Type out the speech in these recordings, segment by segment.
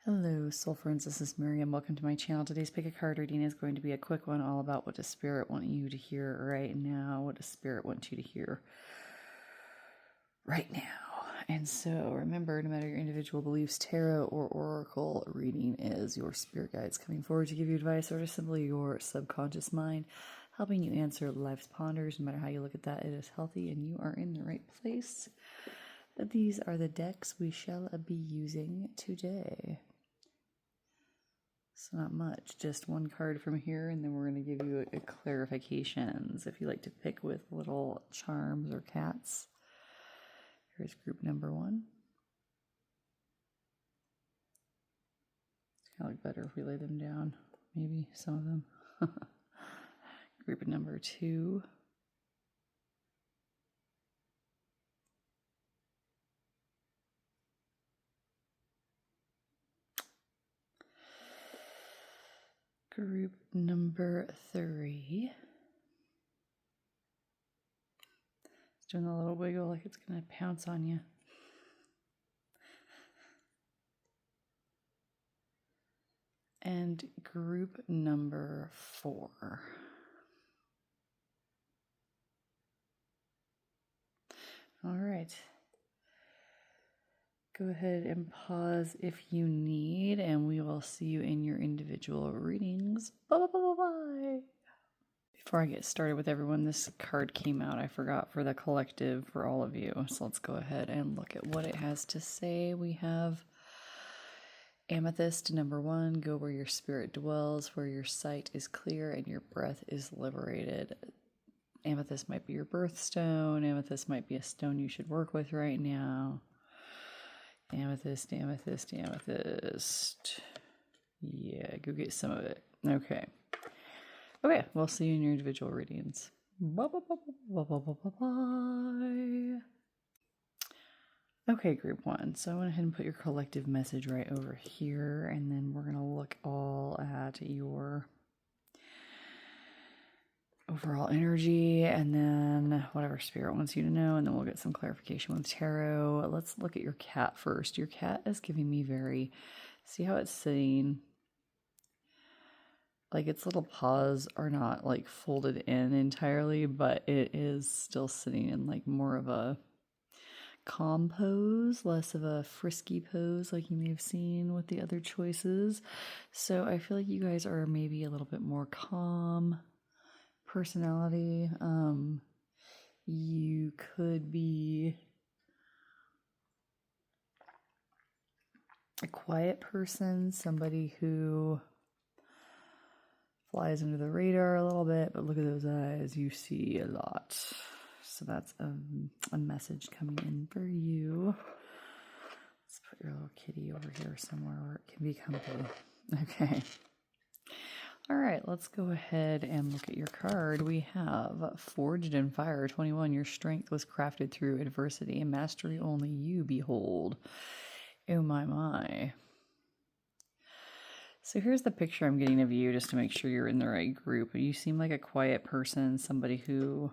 Hello, soul friends. This is Miriam. Welcome to my channel. Today's pick a card reading is going to be a quick one, all about what does Spirit want you to hear right now. What does Spirit want you to hear right now? And so remember, no matter your individual beliefs, tarot or oracle reading is your spirit guides coming forward to give you advice, or just simply your subconscious mind helping you answer life's ponders. No matter how you look at that, it is healthy and you are in the right place. These are the decks we shall be using today. So not much, just one card from here, and then we're going to give you a clarifications if you like to pick with little charms or cats. Here's group number one. It's kind of look better if we lay them down, maybe some of them. Group number two. Group number three. It's doing a little wiggle like it's going to pounce on you. And group number four. All right. Go ahead and pause if you need, and we will see you in your individual readings. Bye-bye. Before I get started with everyone, this card came out, I forgot, for the collective, for all of you. So let's go ahead and look at what it has to say. We have Amethyst, number one, go where your spirit dwells, where your sight is clear and your breath is liberated. Amethyst might be your birthstone. Amethyst might be a stone you should work with right now. Amethyst, amethyst, amethyst. Yeah, go get some of it. Okay. Okay, we'll see you in your individual readings. Bye. Okay, group one. So I went ahead and put your collective message right over here, and then we're going to look all at your overall energy, and then whatever Spirit wants you to know, and then we'll get some clarification with tarot. Let's look at your cat first. Your cat is giving me see how it's sitting? Like its little paws are not like folded in entirely, but it is still sitting in like more of a calm pose, less of a frisky pose like you may have seen with the other choices. So I feel like you guys are maybe a little bit more calm personality. You could be a quiet person, somebody who flies under the radar a little bit, but look at those eyes, you see a lot. So that's a message coming in for you. Let's put your little kitty over here somewhere where it can be comfy. Okay. All right, let's go ahead and look at your card. We have Forged in Fire 21. Your strength was crafted through adversity, and mastery only you behold. Oh my. So here's the picture I'm getting of you, just to make sure you're in the right group. You seem like a quiet person, somebody who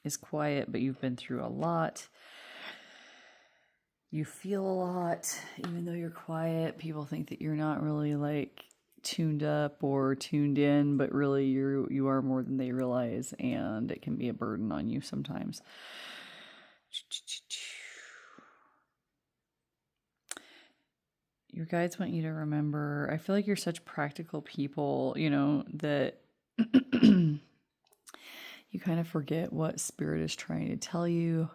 is quiet, but you've been through a lot. You feel a lot, even though you're quiet. People think that you're not really like tuned up or tuned in, but really you are more than they realize, and it can be a burden on you sometimes. Your guides want you to remember, I feel like you're such practical people, you know, that you kind of forget what Spirit is trying to tell you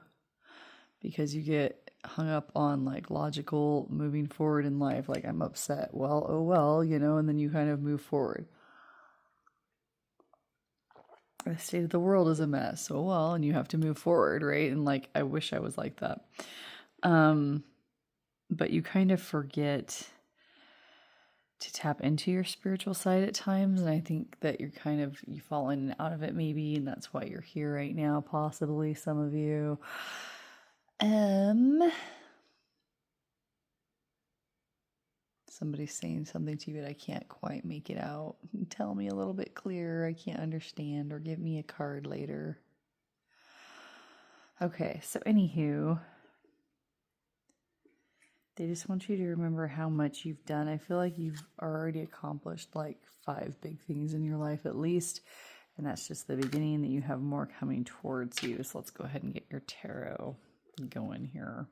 because you get hung up on like logical moving forward in life. Like, I'm upset. Well, oh well, you know, and then you kind of move forward. The state of the world is a mess. Oh well, and you have to move forward, right? And like, I wish I was like that. But you kind of forget to tap into your spiritual side at times. And I think that you fall in and out of it maybe. And that's why you're here right now, possibly some of you. Somebody's saying something to you, but I can't quite make it out. Tell me a little bit clearer. I can't understand, or give me a card later. Okay, so anywho, They just want you to remember how much you've done. I feel like you've already accomplished like 5 big things in your life at least. And that's just the beginning, that you have more coming towards you. So let's go ahead and get your tarot going here.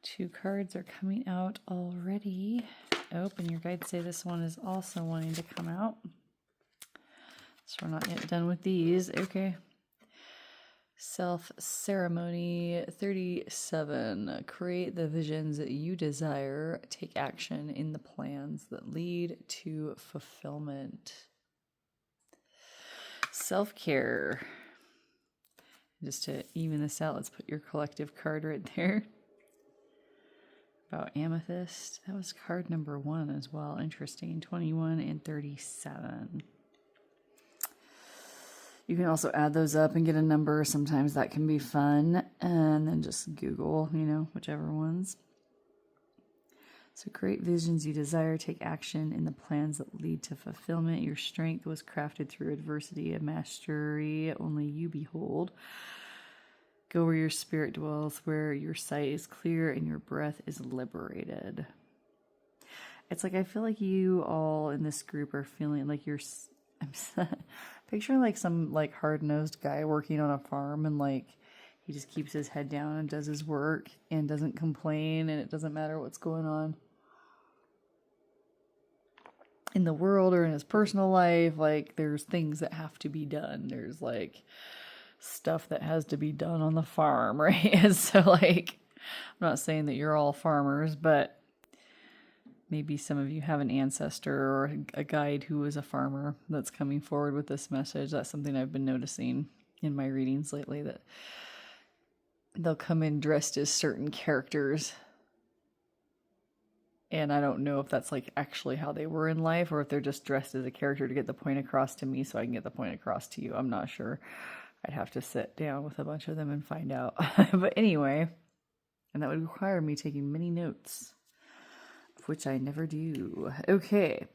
2 cards are coming out already. Oh, and your guides say this one is also wanting to come out. So we're not yet done with these. Okay. Self-ceremony 37. Create the visions that you desire. Take action in the plans that lead to fulfillment. Self-care. Just to even this out, let's put your collective card right there. About amethyst. That was card number 1 as well. Interesting. 21 and 37. You can also add those up and get a number. Sometimes that can be fun. And then just Google, whichever ones. So create visions you desire. Take action in the plans that lead to fulfillment. Your strength was crafted through adversity, a mastery only you behold. Go where your spirit dwells, where your sight is clear and your breath is liberated. It's like I feel like you all in this group are feeling like you're... I'm picturing like some like hard-nosed guy working on a farm, and like he just keeps his head down and does his work and doesn't complain, and it doesn't matter what's going on in the world or in his personal life. Like there's things that have to be done. There's like stuff that has to be done on the farm, right? And so like, I'm not saying that you're all farmers, but maybe some of you have an ancestor or a guide who was a farmer that's coming forward with this message. That's something I've been noticing in my readings lately, that they'll come in dressed as certain characters. And I don't know if that's like actually how they were in life, or if they're just dressed as a character to get the point across to me so I can get the point across to you. I'm not sure. I'd have to sit down with a bunch of them and find out. But anyway, and that would require me taking many notes, which I never do. Okay.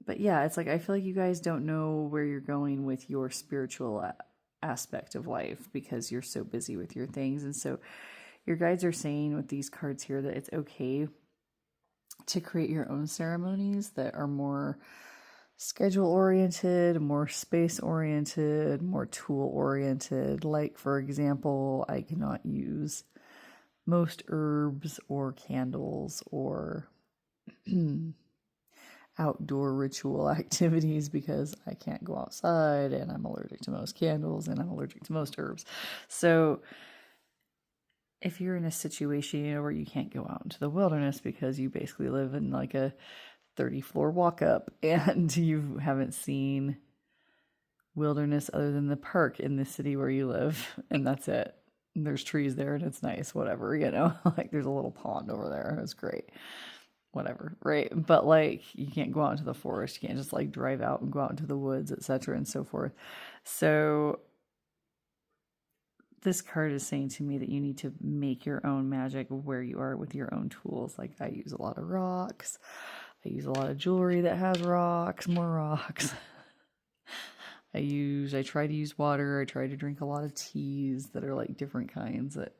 But yeah, it's like I feel like you guys don't know where you're going with your spiritual aspect of life because you're so busy with your things. And so your guides are saying with these cards here that it's okay to create your own ceremonies that are more schedule oriented, more space oriented, more tool oriented. Like, for example, I cannot use most herbs or candles or outdoor ritual activities because I can't go outside, and I'm allergic to most candles, and I'm allergic to most herbs. So if you're in a situation where you can't go out into the wilderness because you basically live in like a 30-floor walk up and you haven't seen wilderness other than the park in the city where you live, and that's it. And there's trees there and it's nice, whatever, like there's a little pond over there. It's great. Whatever, right? But like you can't go out into the forest. You can't just like drive out and go out into the woods, etc. and so forth. So this card is saying to me that you need to make your own magic where you are with your own tools. Like I use a lot of rocks. I use a lot of jewelry that has rocks, more rocks. I try to use water. I try to drink a lot of teas that are like different kinds that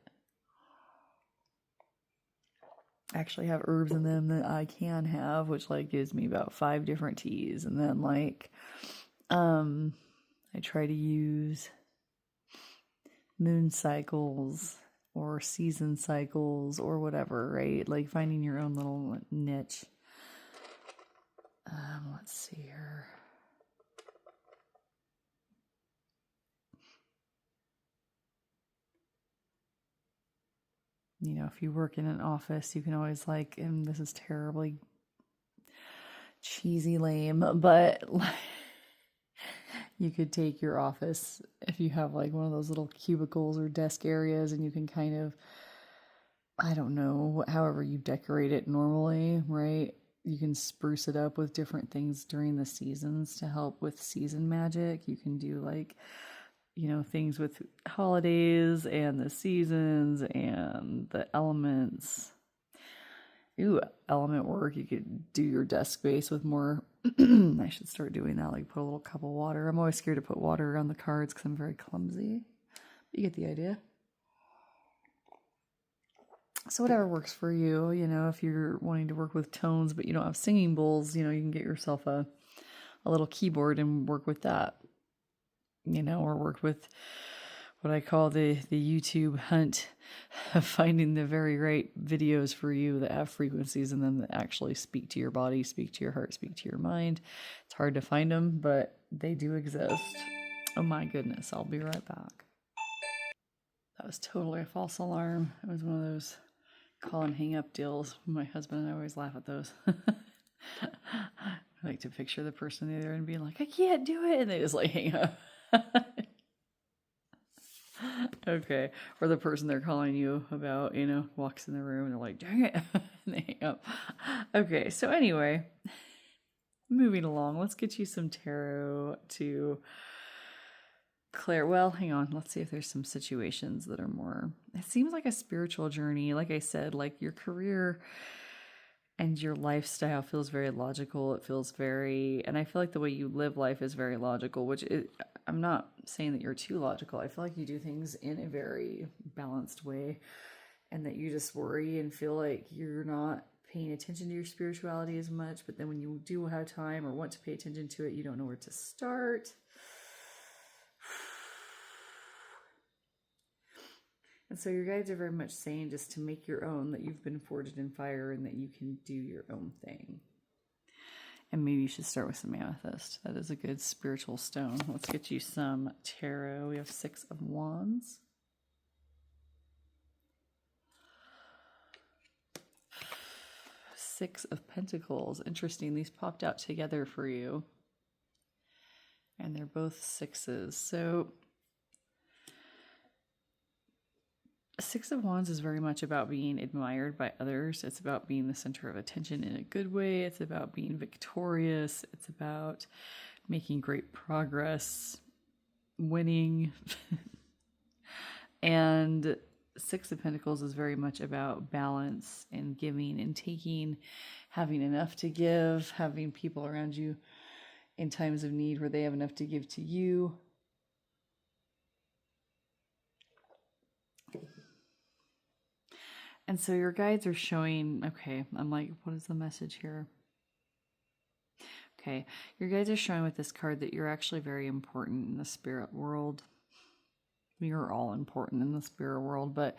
actually have herbs in them that I can have, which like gives me about 5 different teas. And then like, I try to use moon cycles or season cycles or whatever, right? Like finding your own little niche. Let's see here. If you work in an office, you can always like, and this is terribly cheesy lame, but like, you could take your office, if you have like one of those little cubicles or desk areas, and you can kind of, I don't know, however you decorate it normally, right? You can spruce it up with different things during the seasons to help with season magic. You can do like, things with holidays and the seasons and the elements. Element work. You could do your desk space with more. I should start doing that. Like put a little cup of water. I'm always scared to put water around the cards because I'm very clumsy. You get the idea. So whatever works for you, if you're wanting to work with tones but you don't have singing bowls, you can get yourself a little keyboard and work with that, or work with what I call the YouTube hunt of finding the very right videos for you that have frequencies in them that actually speak to your body, speak to your heart, speak to your mind. It's hard to find them, but they do exist. Oh my goodness, I'll be right back. That was totally a false alarm. It was one of those call and hang up deals. My husband and I always laugh at those. I like to picture the person there and being like, I can't do it. And they just like hang up. Okay. Or the person they're calling you about, walks in the room and they're like, dang it. And they hang up. Okay. So anyway, moving along, let's get you some tarot to Claire. Well, hang on. Let's see if there's some situations that are more, it seems like a spiritual journey. Like I said, like your career and your lifestyle feels very logical. It feels very, and I feel like the way you live life is very logical, which I'm not saying that you're too logical. I feel like you do things in a very balanced way and that you just worry and feel like you're not paying attention to your spirituality as much. But then when you do have time or want to pay attention to it, you don't know where to start. And so your guides are very much saying just to make your own, that you've been forged in fire and that you can do your own thing. And maybe you should start with some amethyst. That is a good spiritual stone. Let's get you some tarot. We have 6 of Wands. Six of Pentacles. Interesting. These popped out together for you. And they're both 6s. So 6 of Wands is very much about being admired by others. It's about being the center of attention in a good way. It's about being victorious. It's about making great progress, winning. And 6 of Pentacles is very much about balance and giving and taking, having enough to give, having people around you in times of need where they have enough to give to you. And so your guides are showing, okay, I'm like, what is the message here? Okay, your guides are showing with this card that you're actually very important in the spirit world. We are all important in the spirit world, but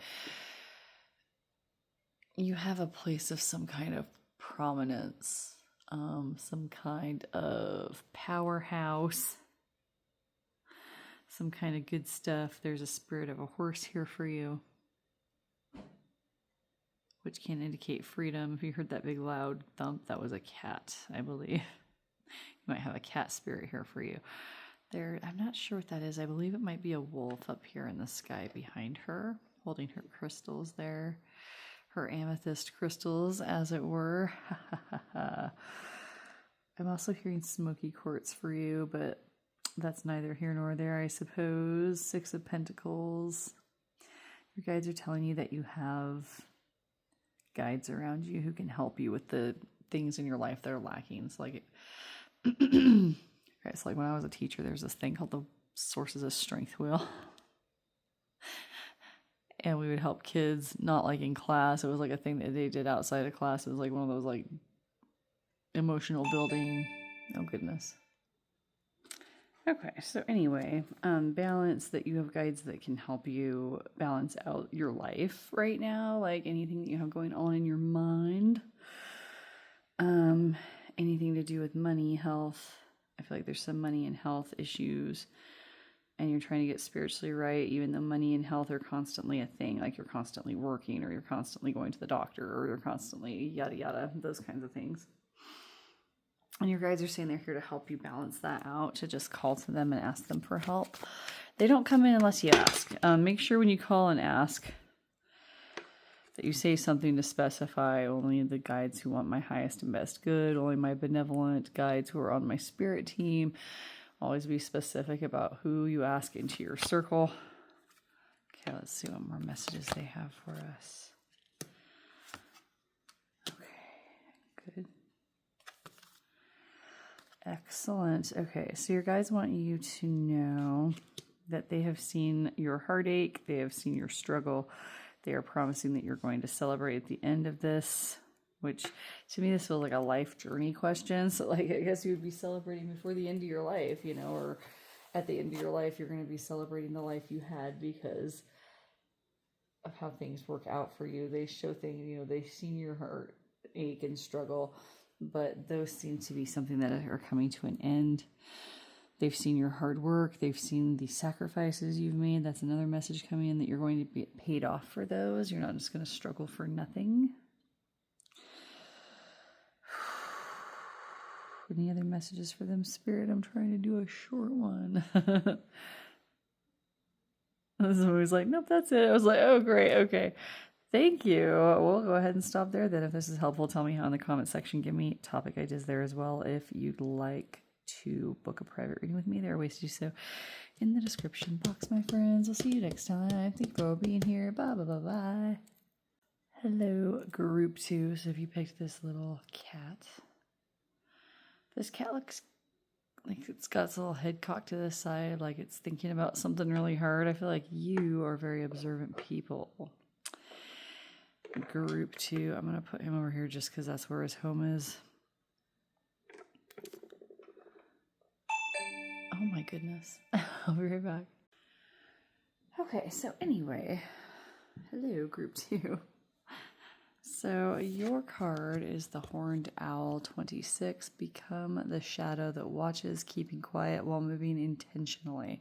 you have a place of some kind of prominence, some kind of powerhouse, some kind of good stuff. There's a spirit of a horse here for you, which can indicate freedom. If you heard that big loud thump, that was a cat, I believe. You might have a cat spirit here for you. I'm not sure what that is. I believe it might be a wolf up here in the sky behind her, holding her crystals there. Her amethyst crystals, as it were. I'm also hearing smoky quartz for you, but that's neither here nor there, I suppose. 6 of Pentacles. Your guides are telling you that you have guides around you who can help you with the things in your life that are lacking. It's like, it's like when I was a teacher, there's this thing called the Sources of Strength Wheel. And we would help kids, not like in class. It was like a thing that they did outside of class. It was like one of those like emotional building. Oh goodness. Okay, so anyway, balance, that you have guides that can help you balance out your life right now, like anything that you have going on in your mind, anything to do with money, health. I feel like there's some money and health issues, and you're trying to get spiritually right, even though money and health are constantly a thing, like you're constantly working, or you're constantly going to the doctor, or you're constantly yada yada, those kinds of things. And your guides are saying they're here to help you balance that out, to just call to them and ask them for help. They don't come in unless you ask. Make sure when you call and ask that you say something to specify only the guides who want my highest and best good, only my benevolent guides who are on my spirit team. Always be specific about who you ask into your circle. Okay, let's see what more messages they have for us. Okay, good. Excellent. Okay, so your guides want you to know that they have seen your heartache, they have seen your struggle, They are promising that you're going to celebrate at the end of this, which to me, this feels like a life journey question. So, like, I guess you would be celebrating before the end of your life, or at the end of your life, you're going to be celebrating the life you had because of how things work out for you. They show things, they've seen your heart ache and struggle, but those seem to be something that are coming to an end. They've seen your hard work. They've seen the sacrifices you've made. That's another message coming in, that you're going to be paid off for those. You're not just going to struggle for nothing. Any other messages for them, Spirit? I'm trying to do a short one. This is always like, nope, that's it. I was like, oh, great. Okay. Thank you. We'll go ahead and stop there then. If this is helpful, tell me how in the comment section. Give me topic ideas there as well. If you'd like to book a private reading with me, there are ways to do so in the description box, my friends. I'll see you next time. Thank you for being here. Bye, bye, bye, bye. Hello, group 2. So if you picked this little cat, this cat looks like it's got its little head cocked to the side, like it's thinking about something really hard. I feel like you are very observant people. Group 2. I'm going to put him over here just because that's where his home is. Oh my goodness. I'll be right back. Okay, so anyway, hello, group 2. So your card is the Horned Owl 26. Become the shadow that watches, keeping quiet while moving intentionally.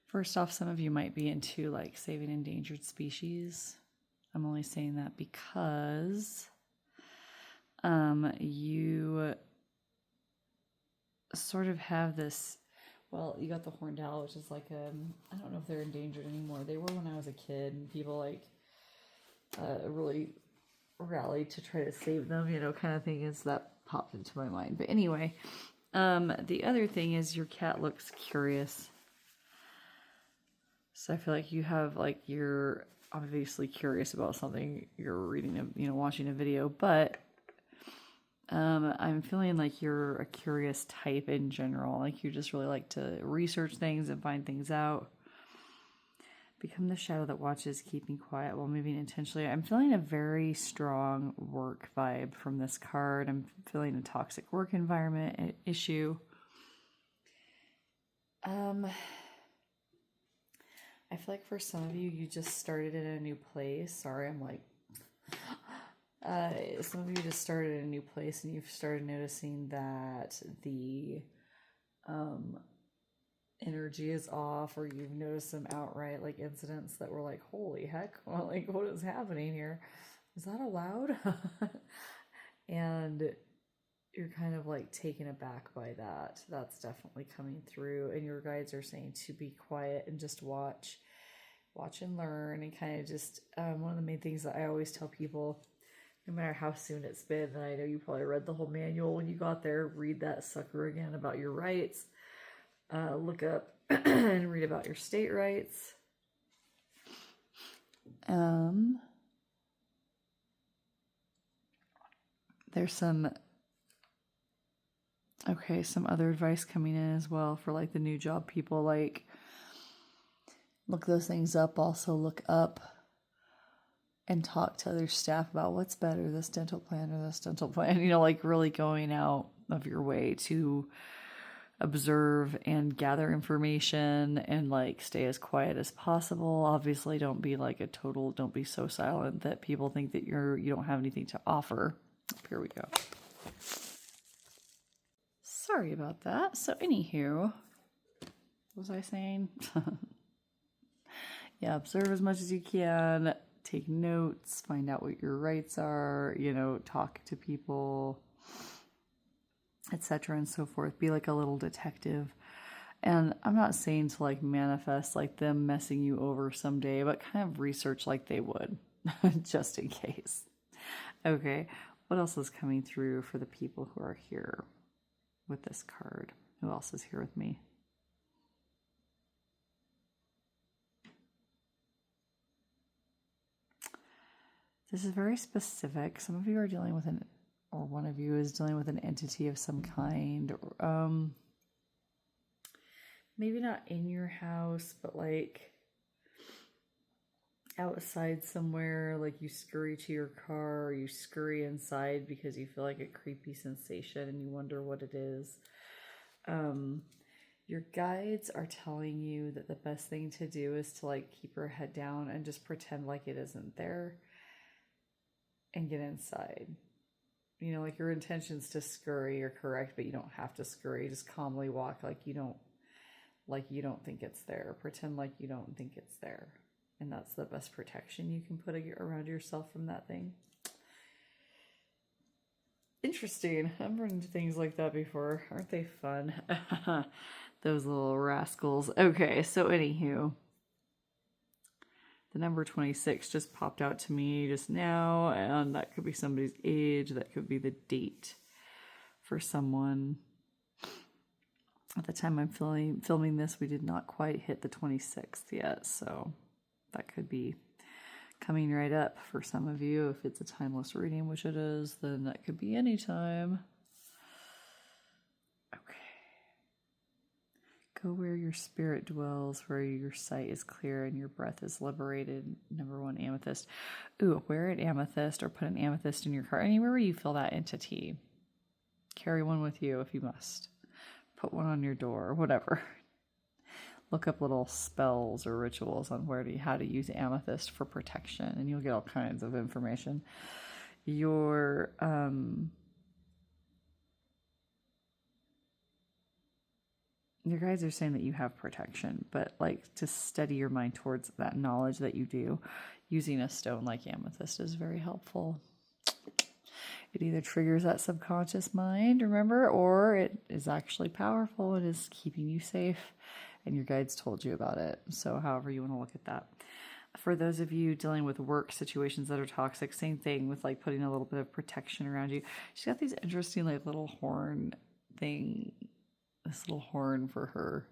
First off, some of you might be into like saving endangered species. I'm only saying that because you sort of have this, well, you got the horned owl, which is like I don't know if they're endangered anymore. They were when I was a kid, and people like really rallied to try to save them, kind of thing. Is that popped into my mind. But anyway, the other thing is your cat looks curious. So I feel like you have like, you're obviously curious about something, you're reading watching a video, but I'm feeling like you're a curious type in general. Like you just really like to research things and find things out. Become the shadow that watches, keeping quiet while moving intentionally. I'm feeling a very strong work vibe from this card. I'm feeling a toxic work environment issue. I feel like for some of you, you just started in a new place. Sorry, I'm like, some of you just started in a new place and you've started noticing that the energy is off, or you've noticed some outright like incidents that were like, holy heck, well, like what is happening here? Is that allowed? And you're kind of like taken aback by that. That's definitely coming through, and your guides are saying to be quiet and just watch and learn, and kind of just one of the main things that I always tell people, no matter how soon it's been, and I know you probably read the whole manual when you got there, read that sucker again about your rights. Look up and read about your state rights. There's some other advice coming in as well for like the new job people, like look those things up. Also look up and talk to other staff about what's better, this dental plan or this dental plan, like really going out of your way to observe and gather information and like stay as quiet as possible. Obviously don't be so silent that people think that you don't have anything to offer. Here we go. Sorry about that. So anywho, what was I saying? Yeah, observe as much as you can, take notes, find out what your rights are, talk to people, etc. and so forth. Be like a little detective. And I'm not saying to like manifest like them messing you over someday, but kind of research like they would, just in case. Okay, what else is coming through for the people who are here with this card? Who else is here with me? This is very specific. Some of you are dealing with or one of you is dealing with an entity of some kind. Maybe not in your house, but like outside somewhere, like you scurry to your car or you scurry inside because you feel like a creepy sensation and you wonder what it is. Your guides are telling you that the best thing to do is to like keep your head down and just pretend like it isn't there and get inside. You know, like your intentions to scurry are correct, but you don't have to scurry. Just calmly walk like you don't think it's there. Pretend like you don't think it's there. And that's the best protection you can put around yourself from that thing. Interesting. I've run into things like that before. Aren't they fun? Those little rascals. Okay, so anywho, the number 26 just popped out to me just now, and that could be somebody's age. That could be the date for someone. At the time I'm filming this, we did not quite hit the 26th yet, so that could be coming right up for some of you. If it's a timeless reading, which it is, then that could be any time. Okay. Go where your spirit dwells, where your sight is clear and your breath is liberated. Number 1, amethyst. Ooh, wear an amethyst or put an amethyst in your car. Anywhere where you feel that entity. Carry one with you if you must. Put one on your door or whatever. Look up little spells or rituals on how to use amethyst for protection, and you'll get all kinds of information. Your guides are saying that you have protection, but like to steady your mind towards that knowledge that you do, using a stone like amethyst is very helpful. It either triggers that subconscious mind, remember, or it is actually powerful. It is keeping you safe, and your guides told you about it. So however you want to look at that. For those of you dealing with work situations that are toxic, same thing with like putting a little bit of protection around you. She's got these interesting like little horn thing, this little horn for her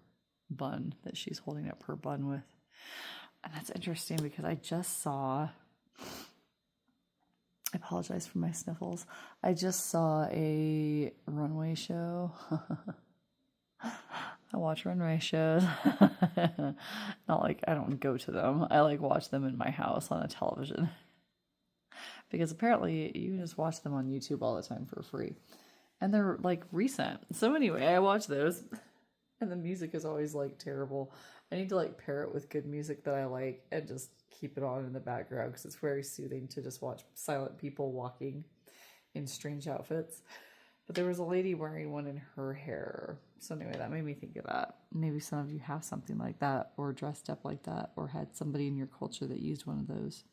bun that she's holding up her bun with. And that's interesting because I just saw... I apologize for my sniffles. I just saw a runway show. I watch runway shows. Not like I don't go to them. I like watch them in my house on a television. Because apparently you can just watch them on YouTube all the time for free. And they're like recent. So anyway, I watch those. And the music is always like terrible. I need to like pair it with good music that I like and just keep it on in the background because it's very soothing to just watch silent people walking in strange outfits. But there was a lady wearing one in her hair. So anyway, that made me think of that. Maybe some of you have something like that or dressed up like that or had somebody in your culture that used one of those.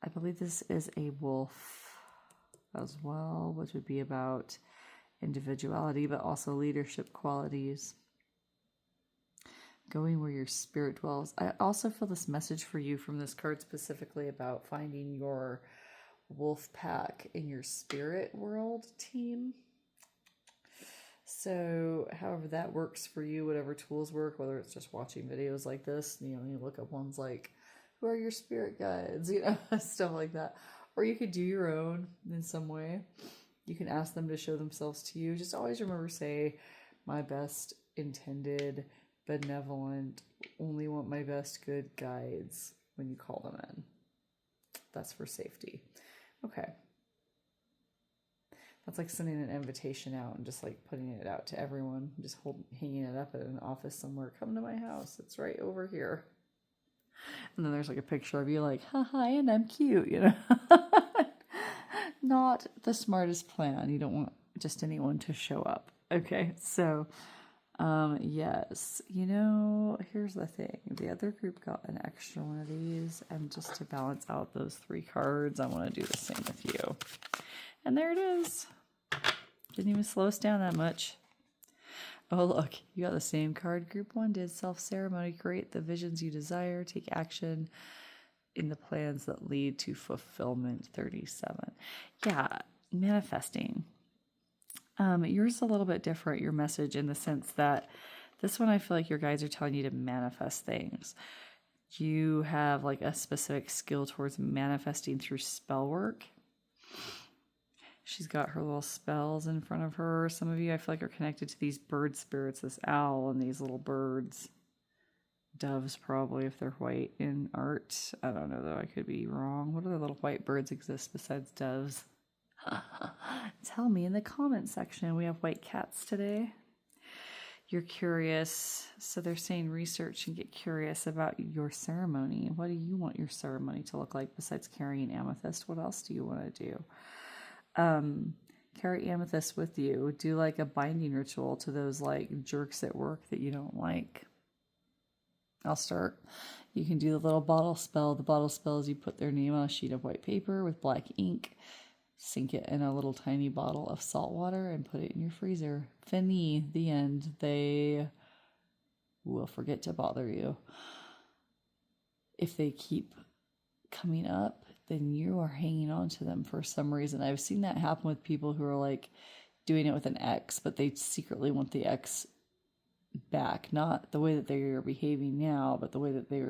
I believe this is a wolf as well, which would be about individuality, but also leadership qualities. Going where your spirit dwells. I also feel this message for you from this card specifically about finding your wolf pack in your spirit world team. So however that works for you, whatever tools work, whether it's just watching videos like this, you look up ones like, who are your spirit guides, stuff like that. Or you could do your own in some way. You can ask them to show themselves to you. Just always remember, say, my best intended, benevolent, only want my best good guides when you call them in. That's for safety. Okay. That's like sending an invitation out and just like putting it out to everyone, just hanging it up at an office somewhere. Come to my house. It's right over here. And then there's like a picture of you like, hi, and I'm cute, Not the smartest plan. You don't want just anyone to show up. Okay, so yes, here's the thing. The other group got an extra one of these, and just to balance out those 3 cards, I want to do the same with you. And there it is. Didn't even slow us down that much. Oh, look, you got the same card. Group 1 did self-ceremony. Create the visions you desire. Take action in the plans that lead to fulfillment. 37. Yeah, manifesting. Yours is a little bit different, your message, in the sense that this one I feel like your guides are telling you to manifest things. You have like a specific skill towards manifesting through spell work. She's got her little spells in front of her. Some of you I feel like are connected to these bird spirits, this owl and these little birds. doves probably if they're white in art. I don't know though, I could be wrong. What other little white birds exist besides doves? Tell me in the comment section. We have white cats today. You're curious, so they're saying research and get curious about your ceremony. What do you want your ceremony to look like besides carrying amethyst? What else do you want to do? Carry amethyst with you. Do like a binding ritual to those like jerks at work that you don't like. I'll start. You can do the little bottle spell. The bottle spell is you put their name on a sheet of white paper with black ink, sink it in a little tiny bottle of salt water, and put it in your freezer. Fini, the end. They will forget to bother you. If they keep coming up, then you are hanging on to them for some reason. I've seen that happen with people who are like doing it with an ex, but they secretly want the ex back. Not the way that they are behaving now, but the way that they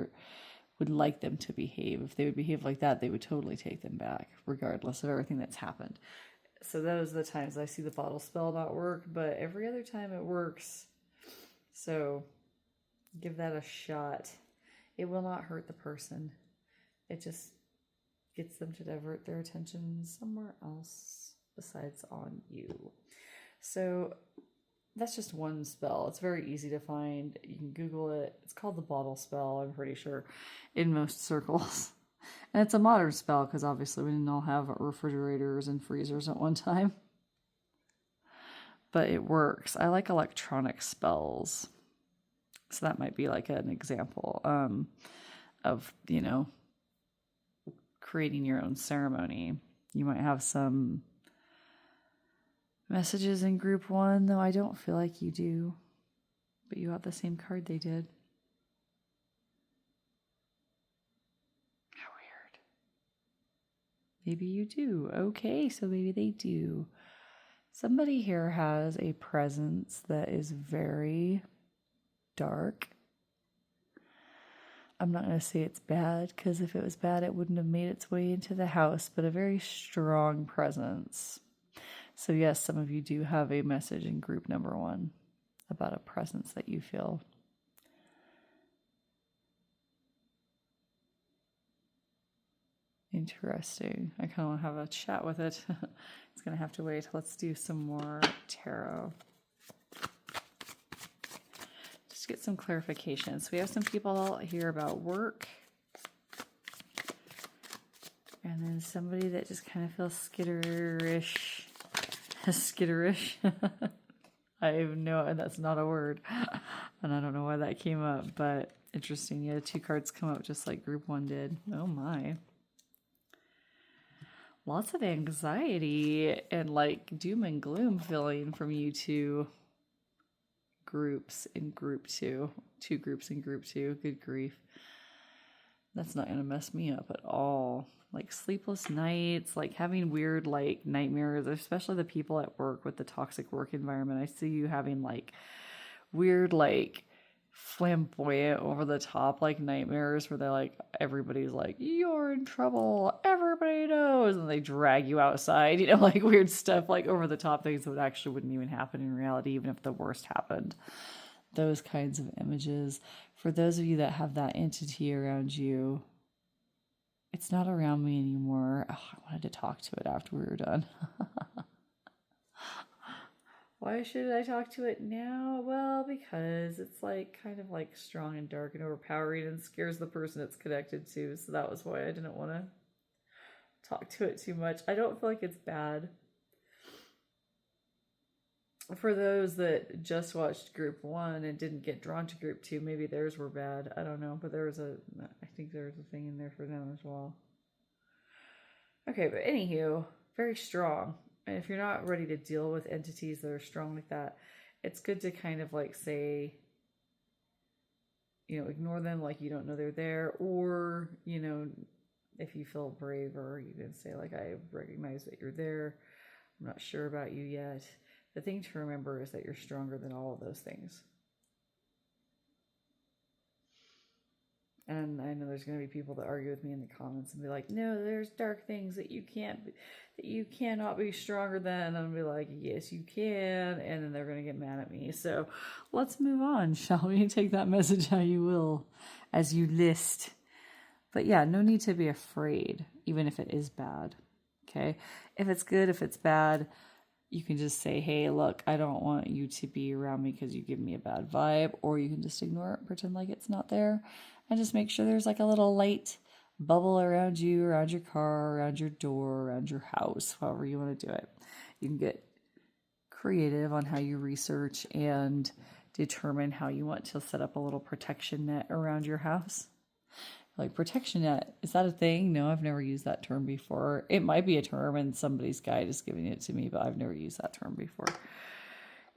would like them to behave. If they would behave like that, they would totally take them back, regardless of everything that's happened. So those are the times I see the bottle spell not work, but every other time it works. So give that a shot. It will not hurt the person. It just gets them to divert their attention somewhere else besides on you. So that's just one spell. It's very easy to find. You can Google it. It's called the bottle spell, I'm pretty sure, in most circles. And it's a modern spell because obviously we didn't all have refrigerators and freezers at one time. But it works. I like electronic spells. So that might be like an example of, creating your own ceremony. You might have some messages in group 1, though I don't feel like you do. But you have the same card they did. How weird. Maybe you do. Okay, so maybe they do. Somebody here has a presence that is very dark. I'm not going to say it's bad, because if it was bad, it wouldn't have made its way into the house, but a very strong presence. So yes, some of you do have a message in group number 1 about a presence that you feel. Interesting. I kind of want to have a chat with it. It's going to have to wait. Let's do some more tarot. Just get some clarification. So we have some people here about work. And then somebody that just kind of feels skitterish. Skitterish. That's not a word. And I don't know why that came up, but interesting. Yeah, 2 cards come up just like group 1 did. Oh my. Lots of anxiety and like doom and gloom feeling from you 2 groups in group 2. 2 groups in group 2. Good grief. That's not going to mess me up at all. Like sleepless nights, like having weird like nightmares, especially the people at work with the toxic work environment. I see you having like weird like flamboyant over the top like nightmares where they're like, everybody's like, you're in trouble, everybody knows, and they drag you outside, like weird stuff, like over the top things that actually wouldn't even happen in reality, even if the worst happened. Those kinds of images. For those of you that have that entity around you, it's not around me anymore. Oh, I wanted to talk to it after we were done. Why should I talk to it now? Well, because it's like kind of like strong and dark and overpowering and scares the person it's connected to. So that was why I didn't want to talk to it too much. I don't feel like it's bad. For those that just watched group 1 and didn't get drawn to group 2, maybe theirs were bad. I don't know, but I think there was a thing in there for them as well. Okay, but anywho, very strong. And if you're not ready to deal with entities that are strong like that, it's good to kind of like say, ignore them like you don't know they're there. Or, if you feel braver, you can say like, I recognize that you're there. I'm not sure about you yet. The thing to remember is that you're stronger than all of those things. And I know there's going to be people that argue with me in the comments and be like, no, there's dark things that you cannot be stronger than. And I'll be like, yes, you can. And then they're going to get mad at me. So let's move on, shall we? Take that message how you will, as you list. But yeah, no need to be afraid, even if it is bad. Okay? If it's good, if it's bad, you can just say, hey, look, I don't want you to be around me because you give me a bad vibe. Or you can just ignore it, pretend like it's not there. And just make sure there's like a little light bubble around you, around your car, around your door, around your house, however you want to do it. You can get creative on how you research and determine how you want to set up a little protection net around your house. Like, protection net, is that a thing? No, I've never used that term before. It might be a term and somebody's guide is giving it to me, but I've never used that term before.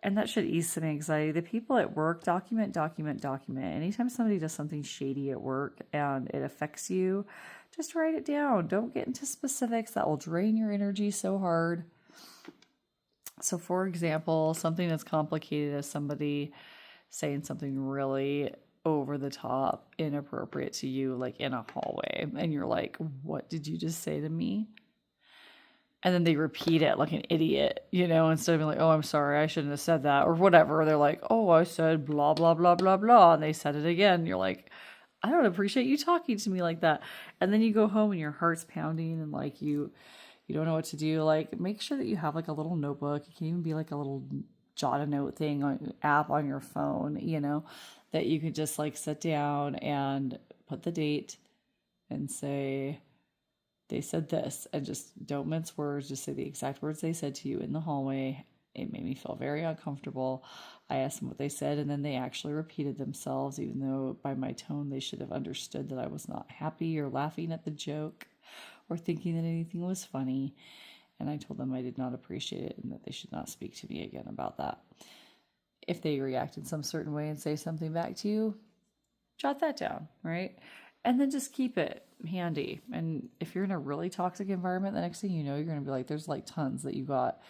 And that should ease some anxiety. The people at work, document. Anytime somebody does something shady at work and it affects you, just write it down. Don't get into specifics. That will drain your energy so hard. So, for example, something as complicated as somebody saying something really over the top, inappropriate to you, like in a hallway. And you're like, what did you just say to me? And then they repeat it like an idiot, instead of being like, oh, I'm sorry, I shouldn't have said that, or whatever. They're like, oh, I said blah, blah, blah, blah, blah. And they said it again. You're like, I don't appreciate you talking to me like that. And then you go home and your heart's pounding and like you don't know what to do. Like, make sure that you have like a little notebook. It can even be like a little jot a note thing on app on your phone, that you could just like sit down and put the date and say, they said this, and just don't mince words. Just say the exact words they said to you in the hallway. It made me feel very uncomfortable. I asked them what they said, and then they actually repeated themselves, even though by my tone they should have understood that I was not happy or laughing at the joke or thinking that anything was funny. And I told them I did not appreciate it and that they should not speak to me again about that. If they react in some certain way and say something back to you, jot that down, right? And then just keep it handy. And if you're in a really toxic environment, the next thing you know, you're going to be like, there's like tons that you got.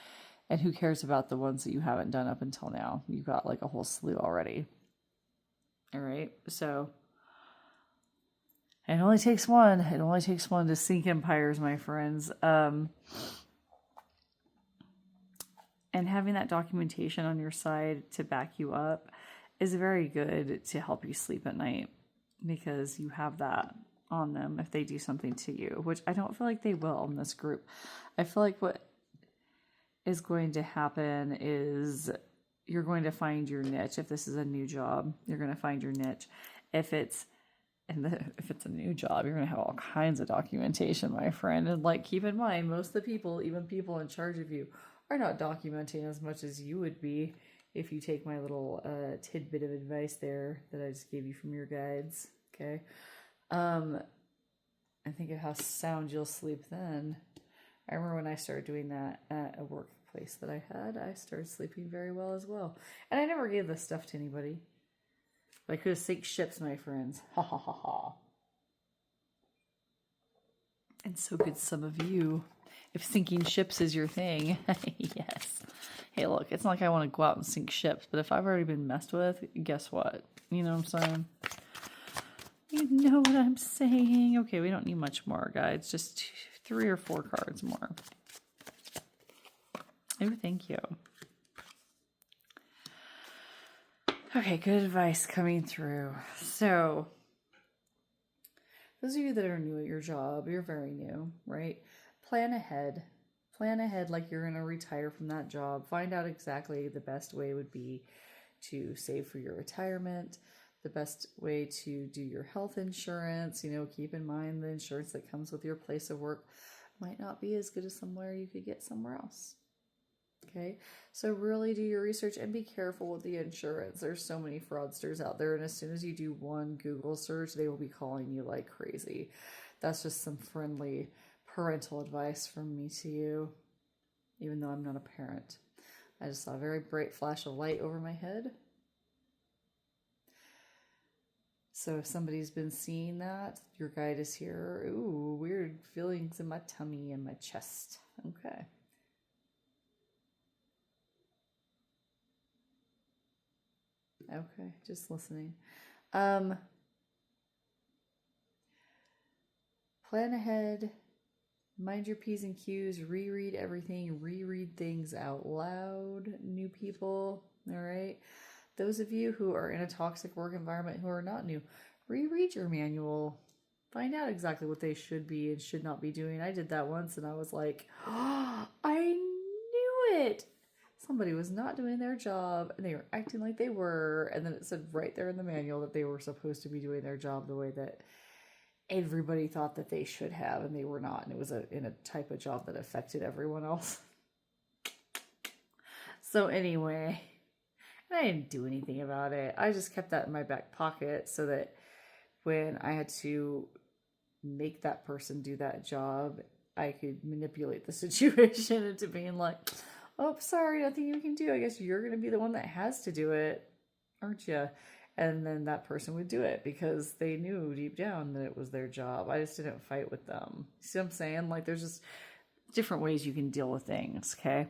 And who cares about the ones that you haven't done up until now? You got like a whole slew already. All right. So it only takes one. It only takes one to sink empires, my friends. And having that documentation on your side to back you up is very good to help you sleep at night, because you have that on them if they do something to you, which I don't feel like they will in this group. I feel like what is going to happen is you're going to find your niche. If this is a new job, you're going to find your niche. If it's a new job, you're going to have all kinds of documentation, my friend. And like, keep in mind, most of the people, even people in charge of you, are not documenting as much as you would be if you take my little tidbit of advice there that I just gave you from your guides. Okay. And think of how sound you'll sleep then. I remember when I started doing that at a workplace that I had, I started sleeping very well as well. And I never gave this stuff to anybody. But I could have sank ships, my friends. Ha ha ha ha. And so could some of you. If sinking ships is your thing. Yes. Hey, look, it's not like I want to go out and sink ships, but if I've already been messed with, guess what? You know what I'm saying? You know what I'm saying? Okay, we don't need much more, guys. Just 3 or 4 cards more. Oh, thank you. Okay, good advice coming through. So, those of you that are new at your job, you're very new, right? Plan ahead. Plan ahead like you're going to retire from that job. Find out exactly the best way would be to save for your retirement, the best way to do your health insurance. Keep in mind the insurance that comes with your place of work might not be as good as somewhere you could get somewhere else. Okay, so really do your research and be careful with the insurance. There's so many fraudsters out there, and as soon as you do one Google search, they will be calling you like crazy. That's just some friendly parental advice from me to you, even though I'm not a parent. I just saw a very bright flash of light over my head. So if somebody's been seeing that, your guide is here. Ooh, weird feelings in my tummy and my chest. Okay. Okay, just listening. plan ahead, mind your P's and Q's, reread everything, reread things out loud, new people, all right? Those of you who are in a toxic work environment who are not new, reread your manual. Find out exactly what they should be and should not be doing. I did that once and I was like, oh, I knew it. Somebody was not doing their job and they were acting like they were. And then it said right there in the manual that they were supposed to be doing their job the way that everybody thought that they should have, and they were not. And it was in a type of job that affected everyone else. So anyway, and I didn't do anything about it. I just kept that in my back pocket so that when I had to make that person do that job, I could manipulate the situation into being like, oh, sorry, nothing you can do. I guess you're going to be the one that has to do it, aren't you? And then that person would do it because they knew deep down that it was their job. I just didn't fight with them. See what I'm saying? Like, there's just different ways you can deal with things, okay?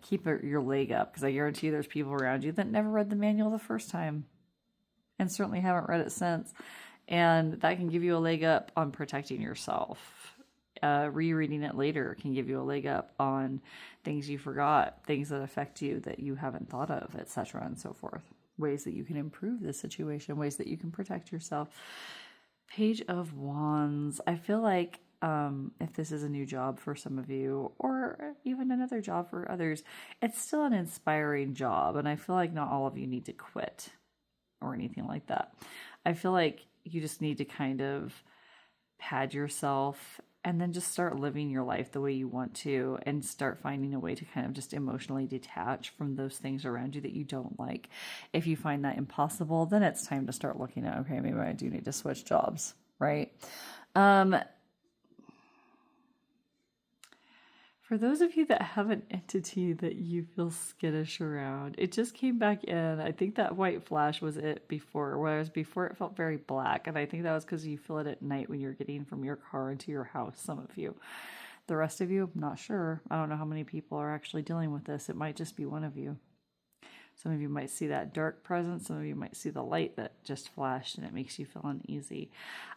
Keep your leg up, because I guarantee you there's people around you that never read the manual the first time and certainly haven't read it since. And that can give you a leg up on protecting yourself. Rereading it later can give you a leg up on things you forgot, things that affect you that you haven't thought of, etc. and so forth. Ways that you can improve the situation, ways that you can protect yourself. Page of Wands. I feel like if this is a new job for some of you, or even another job for others, it's still an inspiring job. And I feel like not all of you need to quit or anything like that. I feel like you just need to kind of pad yourself and then just start living your life the way you want to, and start finding a way to kind of just emotionally detach from those things around you that you don't like. If you find that impossible, then it's time to start looking at, okay, maybe I do need to switch jobs, right? For those of you that have an entity that you feel skittish around, it just came back in. I think that white flash was it before, whereas before it felt very black. And I think that was because you feel it at night when you're getting from your car into your house, some of you. The rest of you, I'm not sure. I don't know how many people are actually dealing with this. It might just be one of you. Some of you might see that dark presence. Some of you might see the light that just flashed and it makes you feel uneasy.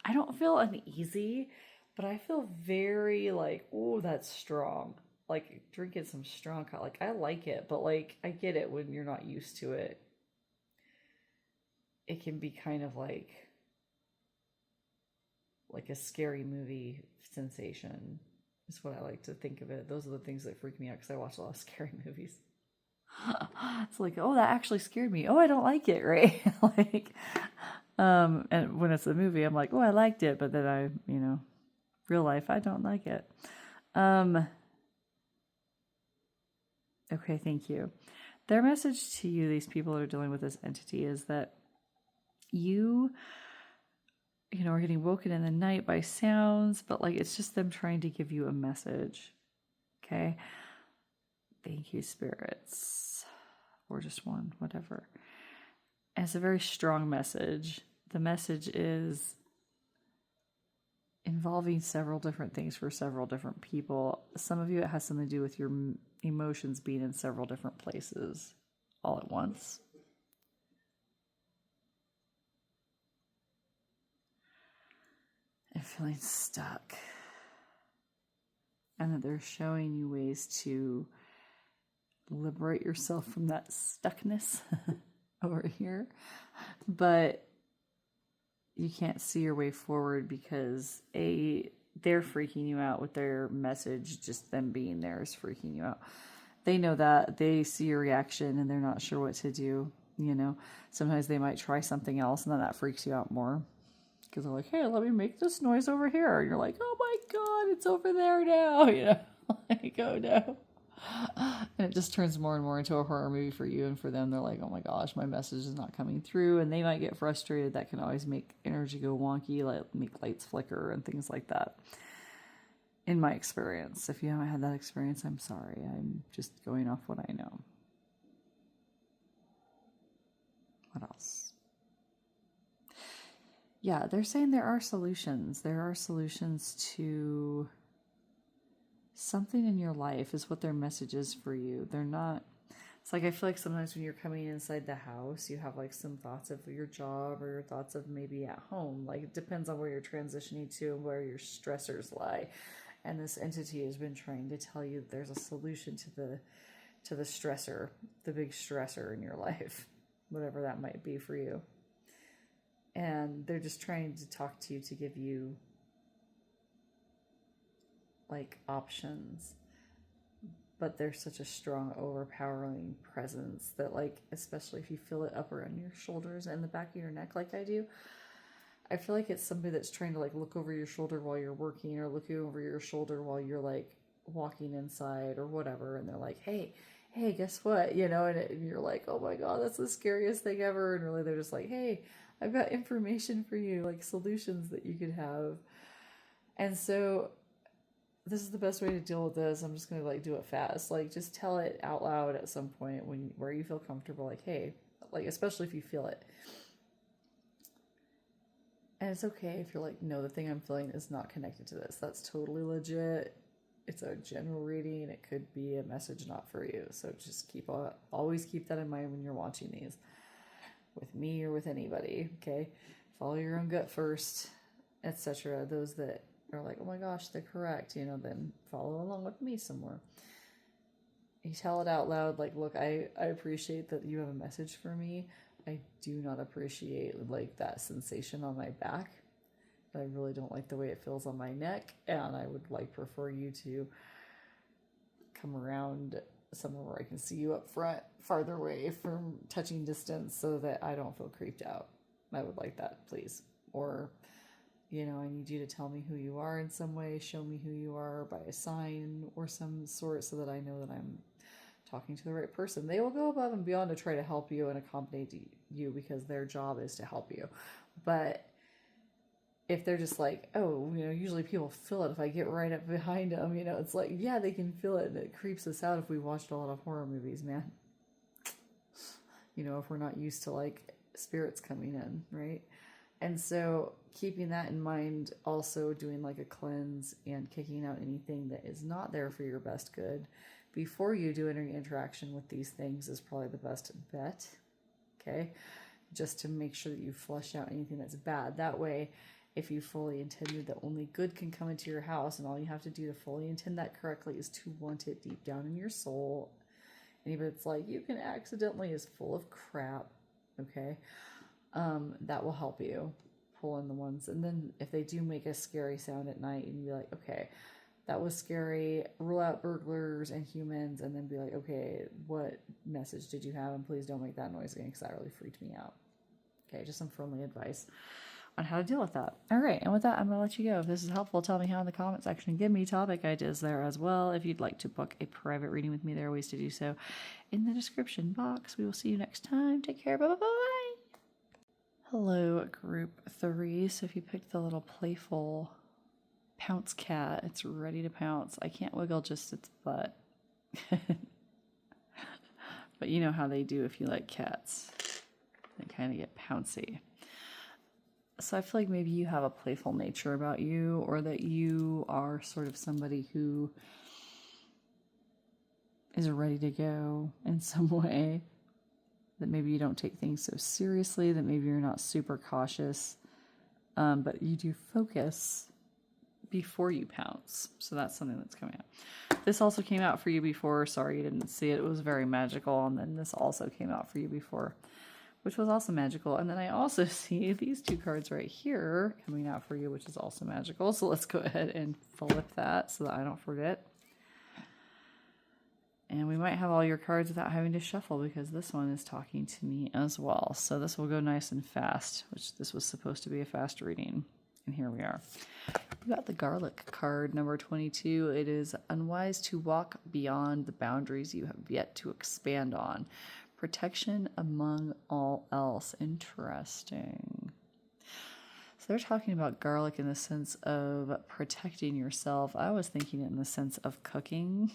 I don't feel uneasy, but I feel very like, oh, that's strong. Like drinking some strong coffee. Like I like it, but like I get it when you're not used to it. It can be kind of like a scary movie sensation is what I like to think of it. Those are the things that freak me out because I watch a lot of scary movies. It's like, oh, that actually scared me. Oh, I don't like it, right? Like, and when it's a movie, I'm like, oh, I liked it, but then real life, I don't like it. Okay, thank you. Their message to you, these people that are dealing with this entity, is that you are getting woken in the night by sounds, but like it's just them trying to give you a message. Okay? Thank you, spirits. Or just one, whatever. And it's a very strong message. The message is involving several different things for several different people. Some of you, it has something to do with your emotions being in several different places all at once. And feeling stuck. And that they're showing you ways to liberate yourself from that stuckness over here. But you can't see your way forward because they're freaking you out with their message. Just them being there is freaking you out. They know that. They see your reaction and they're not sure what to do. Sometimes they might try something else and then that freaks you out more. Because they're like, hey, let me make this noise over here. And you're like, oh my God, it's over there now. Like, oh no. And it just turns more and more into a horror movie for you and for them. They're like, oh my gosh, my message is not coming through. And they might get frustrated. That can always make energy go wonky, like make lights flicker and things like that. In my experience. If you haven't had that experience, I'm sorry. I'm just going off what I know. What else? Yeah, they're saying there are solutions. There are solutions to something in your life is what their message is for you. They're not, It's like I feel like sometimes when you're coming inside the house, you have like some thoughts of your job or your thoughts of maybe at home. Like it depends on where you're transitioning to and where your stressors lie. And this entity has been trying to tell you that there's a solution to the stressor, the big stressor in your life, whatever that might be for you. And they're just trying to talk to you to give you like options. But there's such a strong, overpowering presence that, like, especially if you feel it up around your shoulders and the back of your neck like I do, I feel like it's somebody that's trying to, like, look over your shoulder while you're working or looking over your shoulder while you're, like, walking inside or whatever. And they're like, hey, guess what? You know, and you're like, oh my God, that's the scariest thing ever. And really, they're just like, hey, I've got information for you, like solutions that you could have. And so this is the best way to deal with this. I'm just going to like do it fast. Like just tell it out loud at some point where you feel comfortable. Like, hey, like, especially if you feel it. And it's okay if you're like, no, the thing I'm feeling is not connected to this. That's totally legit. It's a general reading. It could be a message not for you. So just always keep that in mind when you're watching these with me or with anybody. Okay. Follow your own gut first, etc. Those that are like, oh my gosh, they're correct, you know, then follow along with me somewhere. You tell it out loud, like, look, I appreciate that you have a message for me. I do not appreciate like that sensation on my back. I really don't like the way it feels on my neck, and I would like prefer you to come around somewhere where I can see you up front, farther away from touching distance, so that I don't feel creeped out. I would like that, please. Or, you know, I need you to tell me who you are in some way, show me who you are by a sign or some sort, so that I know that I'm talking to the right person. They will go above and beyond to try to help you and accommodate you because their job is to help you. But if they're just like, oh, you know, usually people feel it if I get right up behind them, you know, it's like, yeah, they can feel it, and it creeps us out if we watched a lot of horror movies, man. You know, if we're not used to like spirits coming in, right? And so keeping that in mind, also doing like a cleanse and kicking out anything that is not there for your best good before you do any interaction with these things is probably the best bet. Okay. Just to make sure that you flush out anything that's bad. That way, if you fully intended that only good can come into your house, and all you have to do to fully intend that correctly is to want it deep down in your soul. And if it's like you can accidentally is full of crap, okay? That will help you pull in the ones. And then if they do make a scary sound at night, and be like, okay, that was scary, rule out burglars and humans, and then be like, okay, what message did you have? And please don't make that noise again, because that really freaked me out. Okay, just some friendly advice on how to deal with that. All right, and with that, I'm going to let you go. If this is helpful, tell me how in the comment section. Give me topic ideas there as well. If you'd like to book a private reading with me, there are ways to do so in the description box. We will see you next time. Take care. Bye-bye. Hello, group 3. So if you picked the little playful pounce cat, it's ready to pounce. I can't wiggle just its butt. But you know how they do if you like cats. They kind of get pouncy. So I feel like maybe you have a playful nature about you, or that you are sort of somebody who is ready to go in some way, that maybe you don't take things so seriously, that maybe you're not super cautious, but you do focus before you pounce. So that's something that's coming out. This also came out for you before. Sorry you didn't see it. It was very magical. And then this also came out for you before, which was also magical. And then I also see these 2 cards right here coming out for you, which is also magical. So let's go ahead and flip that so that I don't forget. And we might have all your cards without having to shuffle, because this one is talking to me as well. So this will go nice and fast, which this was supposed to be a fast reading. And here we are. We got the garlic card, number 22. It is unwise to walk beyond the boundaries you have yet to expand on. Protection among all else. Interesting. So they're talking about garlic in the sense of protecting yourself. I was thinking in the sense of cooking.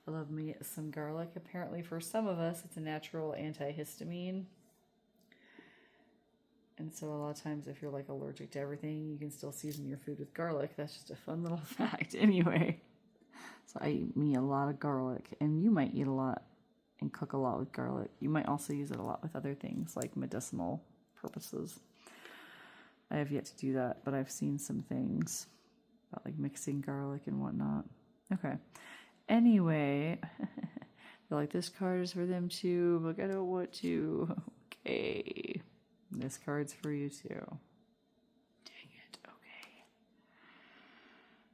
I love me some garlic. Apparently for some of us, it's a natural antihistamine. And so a lot of times if you're like allergic to everything, you can still season your food with garlic. That's just a fun little fact anyway. So I eat me a lot of garlic, and you might eat a lot and cook a lot with garlic. You might also use it a lot with other things like medicinal purposes. I have yet to do that, but I've seen some things about like mixing garlic and whatnot. Okay. Anyway, they're like, this card is for them too, but I don't want to. Okay. This card's for you too. Dang it. Okay.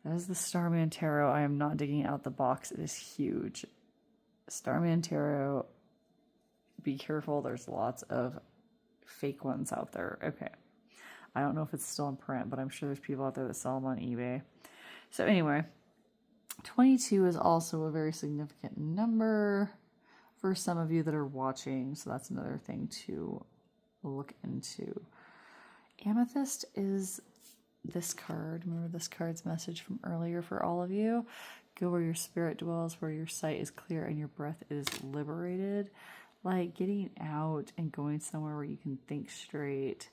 That is the Starman Tarot. I am not digging out the box. It is huge. Starman Tarot. Be careful. There's lots of fake ones out there. Okay. I don't know if it's still in print, but I'm sure there's people out there that sell them on eBay. So anyway, 22 is also a very significant number for some of you that are watching. So that's another thing to look into. Amethyst is this card. Remember this card's message from earlier for all of you? Go where your spirit dwells, where your sight is clear and your breath is liberated. Like getting out and going somewhere where you can think straight.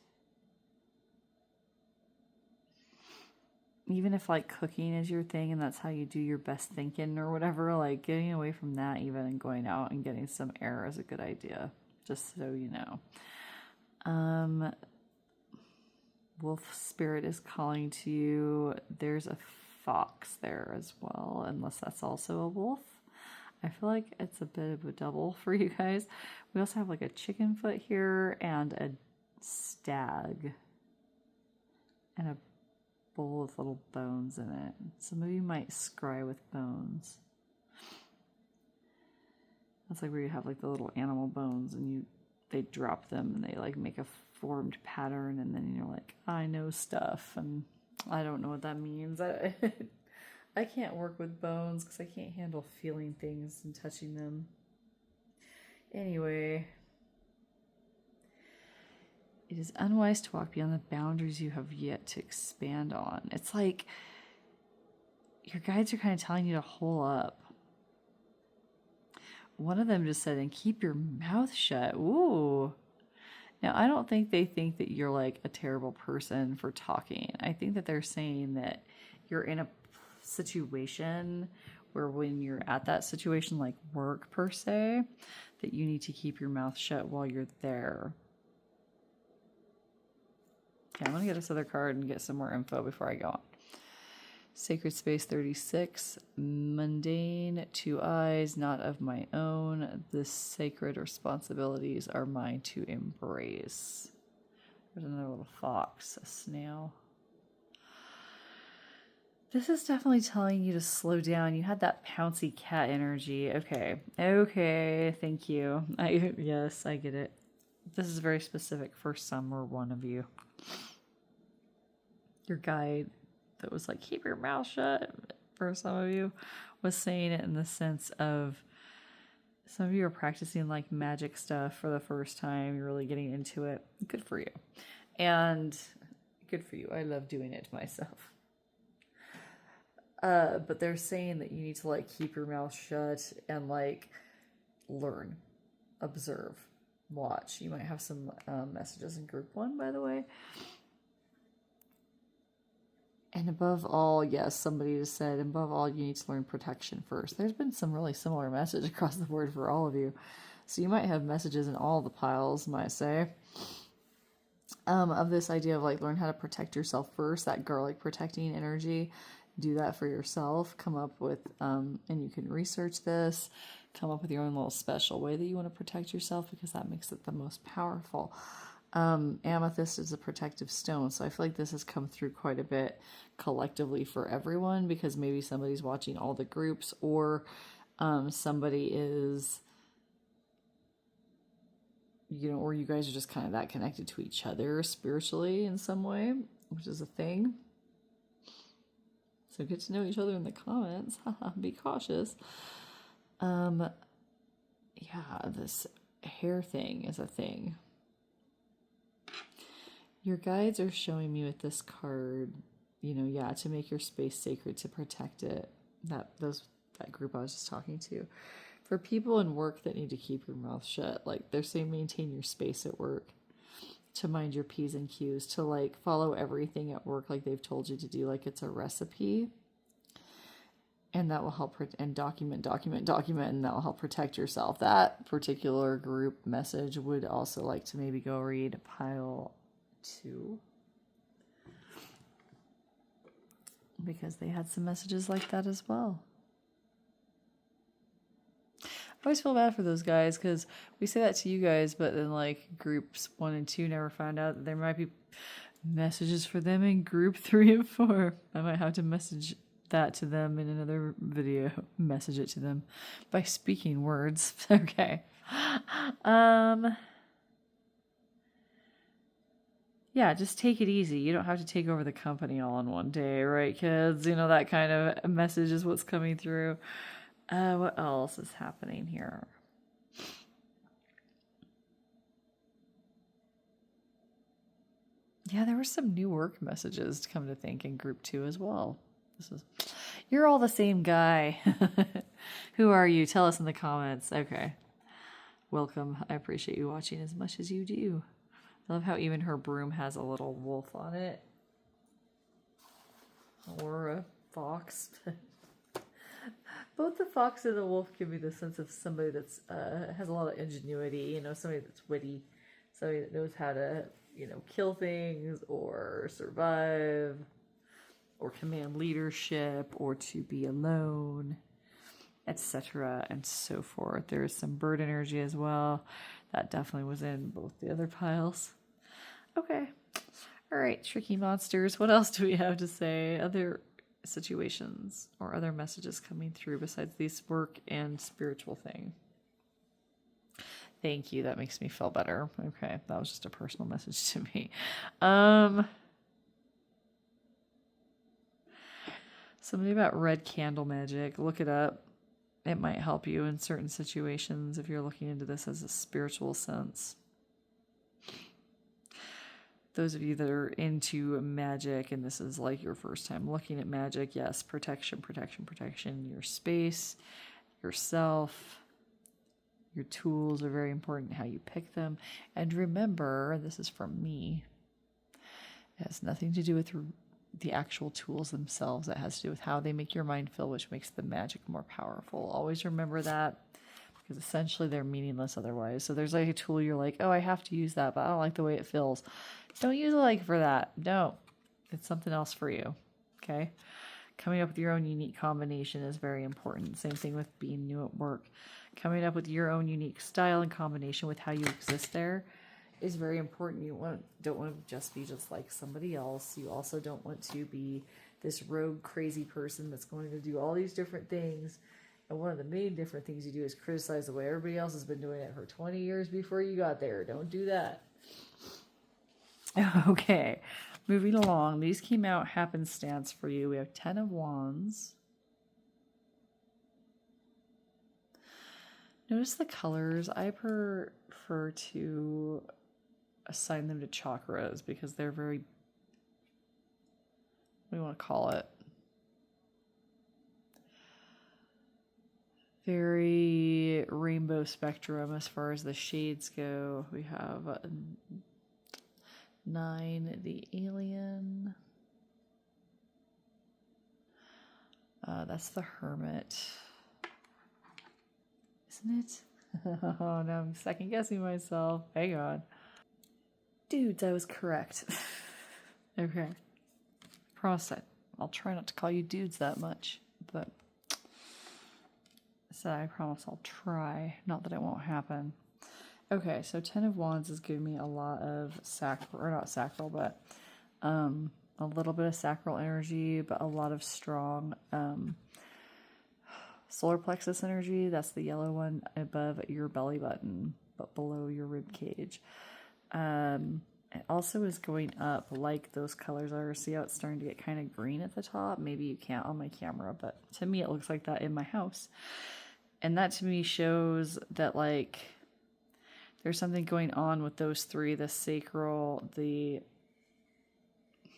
Even if like cooking is your thing and that's how you do your best thinking or whatever, like getting away from that even and going out and getting some air is a good idea, just so you know. Wolf spirit is calling to you. There's a fox there as well, unless that's also a wolf. I feel like it's a bit of a double for you guys. We also have like a chicken foot here and a stag and a bowl with little bones in it. Some of you might scry with bones. That's like where you have like the little animal bones and they drop them and they like make a formed pattern and then you're like, I know stuff and I don't know what that means. I can't work with bones because I can't handle feeling things and touching them. Anyway, it is unwise to walk beyond the boundaries you have yet to expand on. It's like your guides are kind of telling you to hole up. One of them just said, and keep your mouth shut. Ooh. Now, I don't think they think that you're like a terrible person for talking. I think that they're saying that you're in a situation where when you're at that situation, like work per se, that you need to keep your mouth shut while you're there. Okay, I'm going to get this other card and get some more info before I go on. Sacred Space 36, mundane, 2 eyes, not of my own. The sacred responsibilities are mine to embrace. There's another little fox, a snail. This is definitely telling you to slow down. You had that pouncy cat energy. Okay, thank you. Yes, I get it. This is very specific for some or one of you. Your guide that was like, keep your mouth shut, for some of you, was saying it in the sense of some of you are practicing like magic stuff for the first time. You're really getting into it. Good for you. And good for you. I love doing it myself. But they're saying that you need to like keep your mouth shut and like learn, observe, watch. You might have some messages in group 1, by the way. And above all, yes, somebody just said, above all, you need to learn protection first. There's been some really similar message across the board for all of you. So you might have messages in all the piles, might I say, of this idea of like learn how to protect yourself first, that garlic protecting energy. Do that for yourself. Come up with, and you can research this, come up with your own little special way that you want to protect yourself because that makes it the most powerful. Amethyst is a protective stone, so I feel like this has come through quite a bit collectively for everyone because maybe somebody's watching all the groups or somebody is, you know, or you guys are just kind of that connected to each other spiritually in some way, which is a thing. So get to know each other in the comments. Be cautious. Yeah, this hair thing is a thing. Your guides are showing me with this card, you know, yeah, to make your space sacred, to protect it. That group I was just talking to. For people in work that need to keep your mouth shut, like they're saying maintain your space at work, to mind your P's and Q's, to like follow everything at work like they've told you to do, like it's a recipe. And that will help, and document, and that will help protect yourself. That particular group message would also like to maybe go read pile 2. Because they had some messages like that as well. I always feel bad for those guys because we say that to you guys, but then like groups 1 and 2 never found out that there might be messages for them in group 3 and 4. I might have to message that to them in another video. Message it to them by speaking words. Okay. Yeah, just take it easy. You don't have to take over the company all in one day, right, kids? You know, that kind of message is what's coming through. What else is happening here? Yeah, there were some new work messages to come to think in group 2 as well. You're all the same guy. Who are you? Tell us in the comments. Okay. Welcome. I appreciate you watching as much as you do. I love how even her broom has a little wolf on it. Or a fox. Both the fox and the wolf give me the sense of somebody that's has a lot of ingenuity, you know, somebody that's witty, somebody that knows how to, you know, kill things or survive or command leadership or to be alone, etc. and so forth. There's some bird energy as well. That definitely was in both the other piles. Okay. All right, tricky monsters. What else do we have to say? Other situations or other messages coming through besides these work and spiritual thing? Thank you. That makes me feel better. Okay, that was just a personal message to me. Something about red candle magic. Look it up. It might help you in certain situations if you're looking into this as a spiritual sense. Those of you that are into magic and this is like your first time looking at magic, yes, protection, your space, yourself, your tools are very important, how you pick them. And remember, this is from me, it has nothing to do with the actual tools themselves. It has to do with how they make your mind feel, which makes the magic more powerful. Always remember that, because essentially they're meaningless otherwise. So there's like a tool you're like, oh, I have to use that, but I don't like the way it feels. Don't use it like for that. No, it's something else for you. Okay. Coming up with your own unique combination is very important. Same thing with being new at work. Coming up with your own unique style and combination with how you exist there is very important. You don't want to just be just like somebody else. You also don't want to be this rogue, crazy person that's going to do all these different things. And one of the main different things you do is criticize the way everybody else has been doing it for 20 years before you got there. Don't do that. Okay, moving along. These came out happenstance for you. We have 10 of Wands. Notice the colors. I prefer to assign them to chakras because they're very, what do you want to call it? Very rainbow spectrum as far as the shades go. We have 9, the alien. That's the hermit. Isn't it? Oh, now I'm second guessing myself. Hang on. Dudes, I was correct. Okay. Promise I'll try not to call you dudes that much, but I promise I'll try. Not that it won't happen. Okay, so 10 of Wands is giving me a lot of a little bit of sacral energy, but a lot of strong solar plexus energy. That's the yellow one above your belly button, but below your rib cage. It also is going up like those colors are. See how it's starting to get kind of green at the top? Maybe you can't on my camera, but to me it looks like that in my house. And that to me shows that like there's something going on with those three, the sacral, the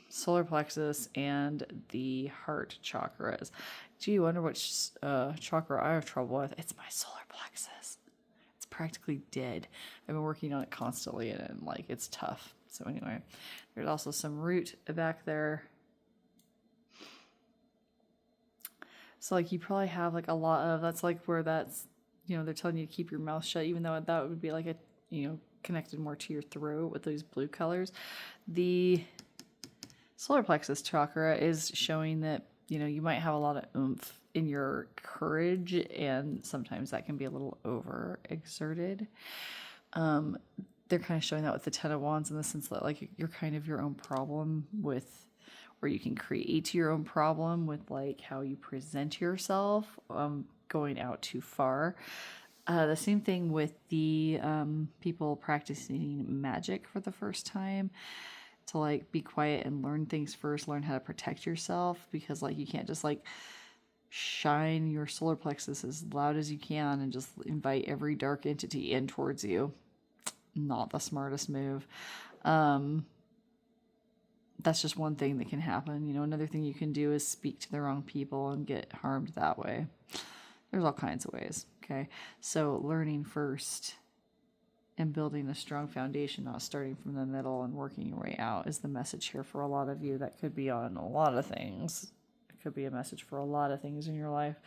solar plexus, and the heart chakras. Gee, you wonder which chakra I have trouble with. It's my solar plexus. It's practically dead. I've been working on it constantly and like it's tough. So anyway, there's also some root back there. So like you probably have like a lot of, that's like where that's, they're telling you to keep your mouth shut, even though that would be like a, connected more to your throat with those blue colors. The solar plexus chakra is showing that, you might have a lot of oomph in your courage, and sometimes that can be a little over exerted. They're kind of showing that with the Ten of Wands in the sense that like you're kind of your own problem with, or you can create your own problem with like how you present yourself, going out too far. The same thing with the people practicing magic for the first time, to like be quiet and learn things first, learn how to protect yourself, because like you can't just like shine your solar plexus as loud as you can and just invite every dark entity in towards you. Not the smartest move. That's just one thing that can happen. Another thing you can do is speak to the wrong people and get harmed that way. There's all kinds of ways. Okay. So learning first and building a strong foundation, not starting from the middle and working your way out, is the message here for a lot of you. That could be on a lot of things. It could be a message for a lot of things in your life.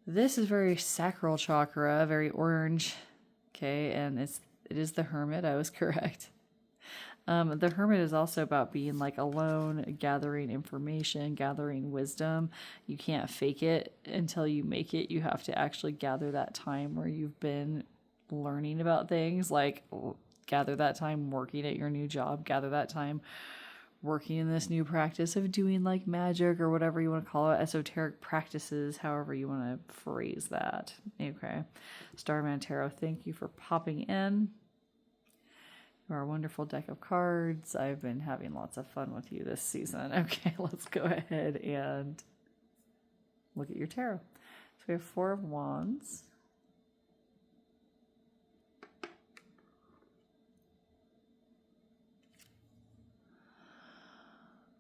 This is very sacral chakra, very orange. Okay. And it is the Hermit. I was correct. The Hermit is also about being like alone, gathering information, gathering wisdom. You can't fake it until you make it. You have to actually gather that time where you've been learning about things, like gather that time working at your new job, gather that time working in this new practice of doing like magic or whatever you want to call it, esoteric practices, however you want to phrase that. Okay. Starman Tarot, thank you for popping in. You are a wonderful deck of cards. I've been having lots of fun with you this season. Okay, let's go ahead and look at your tarot. So we have Four of Wands.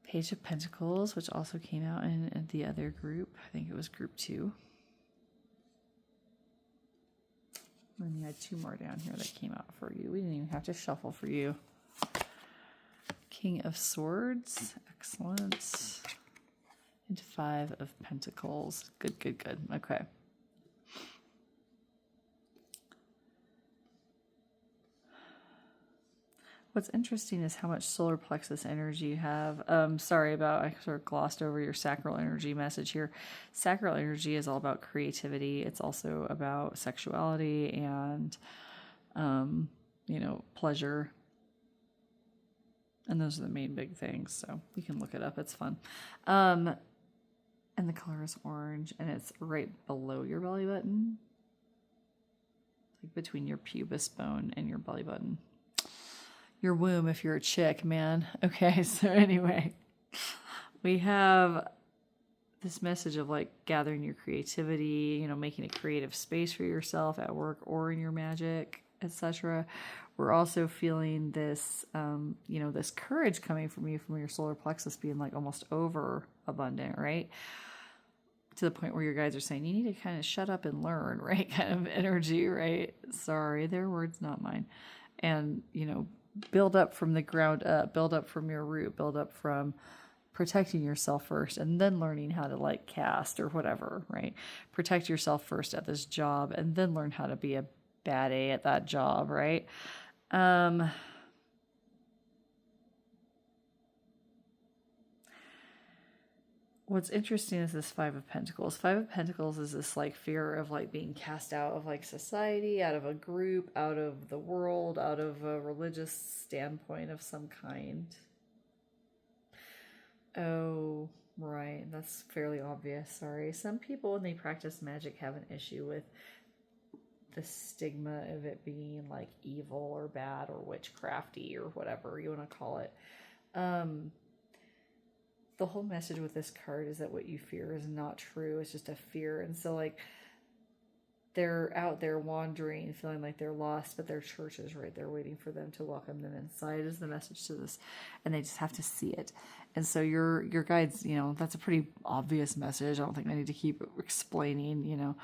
Page of Pentacles, which also came out in the other group. I think it was group 2. And you had 2 more down here that came out for you. We didn't even have to shuffle for you. King of Swords. Excellent. And 5 of Pentacles. Good, good, good. Okay. What's interesting is how much solar plexus energy you have. Sorry about, I sort of glossed over your sacral energy message here. Sacral energy is all about creativity. It's also about sexuality and, pleasure. And those are the main big things. So you can look it up. It's fun. And the color is orange, and it's right below your belly button. Like between your pubis bone and your belly button. Your womb if you're a chick, man. Okay, so anyway, we have this message of like gathering your creativity, making a creative space for yourself at work or in your magic, etc. We're also feeling this, this courage coming from you, from your solar plexus being like almost overabundant, right? To the point where your guides are saying, you need to kind of shut up and learn, right? Kind of energy, right? Sorry, their words, not mine. And, build up from the ground up, build up from your root, build up from protecting yourself first, and then learning how to like cast or whatever, right? Protect yourself first at this job, and then learn how to be a bad A at that job, right? What's interesting is this 5 of Pentacles. 5 of Pentacles is this like fear of like being cast out of like society, out of a group, out of the world, out of a religious standpoint of some kind. Oh, right. That's fairly obvious. Sorry. Some people, when they practice magic, have an issue with the stigma of it being like evil or bad or witchcrafty or whatever you want to call it. The whole message with this card is that what you fear is not true. It's just a fear. And so like they're out there wandering, feeling like they're lost, but their church is right there waiting for them to welcome them inside is the message to this. And they just have to see it. And so your guides, that's a pretty obvious message. I don't think I need to keep explaining,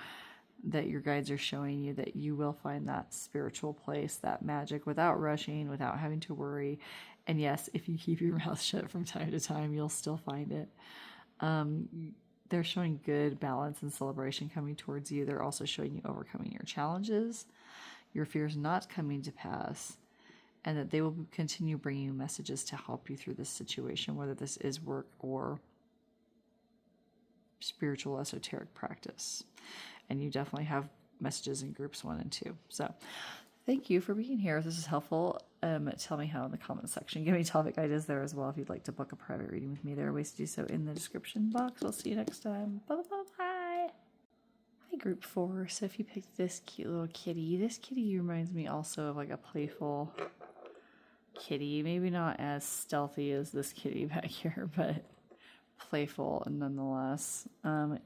that your guides are showing you that you will find that spiritual place, that magic, without rushing, without having to worry. And yes, if you keep your mouth shut from time to time, you'll still find it. they're showing good balance and celebration coming towards you. They're also showing you overcoming your challenges, your fears not coming to pass, and that they will continue bringing you messages to help you through this situation, whether this is work or spiritual esoteric practice. And you definitely have messages in groups 1 and 2. So thank you for being here. If this is helpful, tell me how in the comments section. Give me topic ideas there as well if you'd like to book a private reading with me. There are ways to do so in the description box. We'll see you next time. Bye. Hi, group 4. So if you picked this cute little kitty, this kitty reminds me also of like a playful kitty. Maybe not as stealthy as this kitty back here, but playful nonetheless.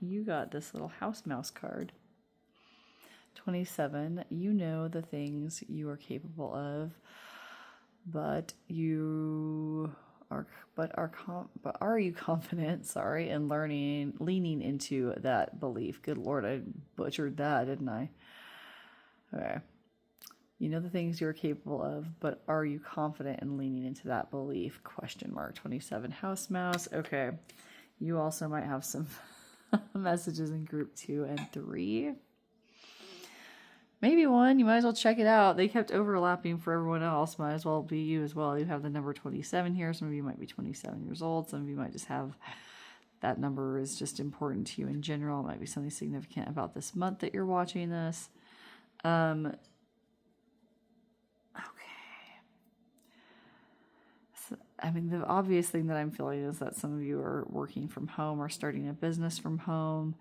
You got this little house mouse card. 27. You know the things you are capable of, but are you confident? In leaning into that belief. Good Lord, I butchered that, didn't I? Okay. You know the things you're capable of, but are you confident in leaning into that belief? 27. House mouse. Okay. You also might have some messages in group 2 and 3. Maybe 1. You might as well check it out. They kept overlapping for everyone else. Might as well be you as well. You have the number 27 here. Some of you might be 27 years old. Some of you might just have that number is just important to you in general. It might be something significant about this month that you're watching this. Okay. So, the obvious thing that I'm feeling is that some of you are working from home or starting a business from home,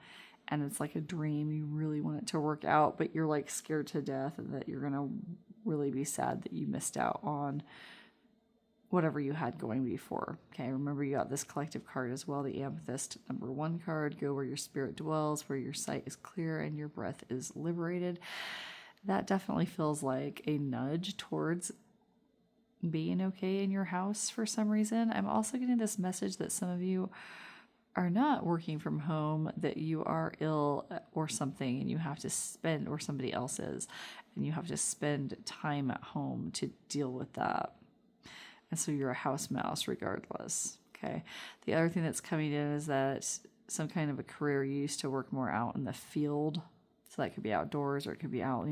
and it's like a dream. You really want it to work out, but you're like scared to death and that you're going to really be sad that you missed out on whatever you had going before. Okay, remember you got this collective card as well, the amethyst number 1 card. Go where your spirit dwells, where your sight is clear and your breath is liberated. That definitely feels like a nudge towards being okay in your house for some reason. I'm also getting this message that some of you are not working from home, that you are ill or something and you have to spend, or somebody else is, and you have to spend time at home to deal with that. And so you're a house mouse regardless. Okay. The other thing that's coming in is that some kind of a career, you used to work more out in the field. So that could be outdoors or it could be out,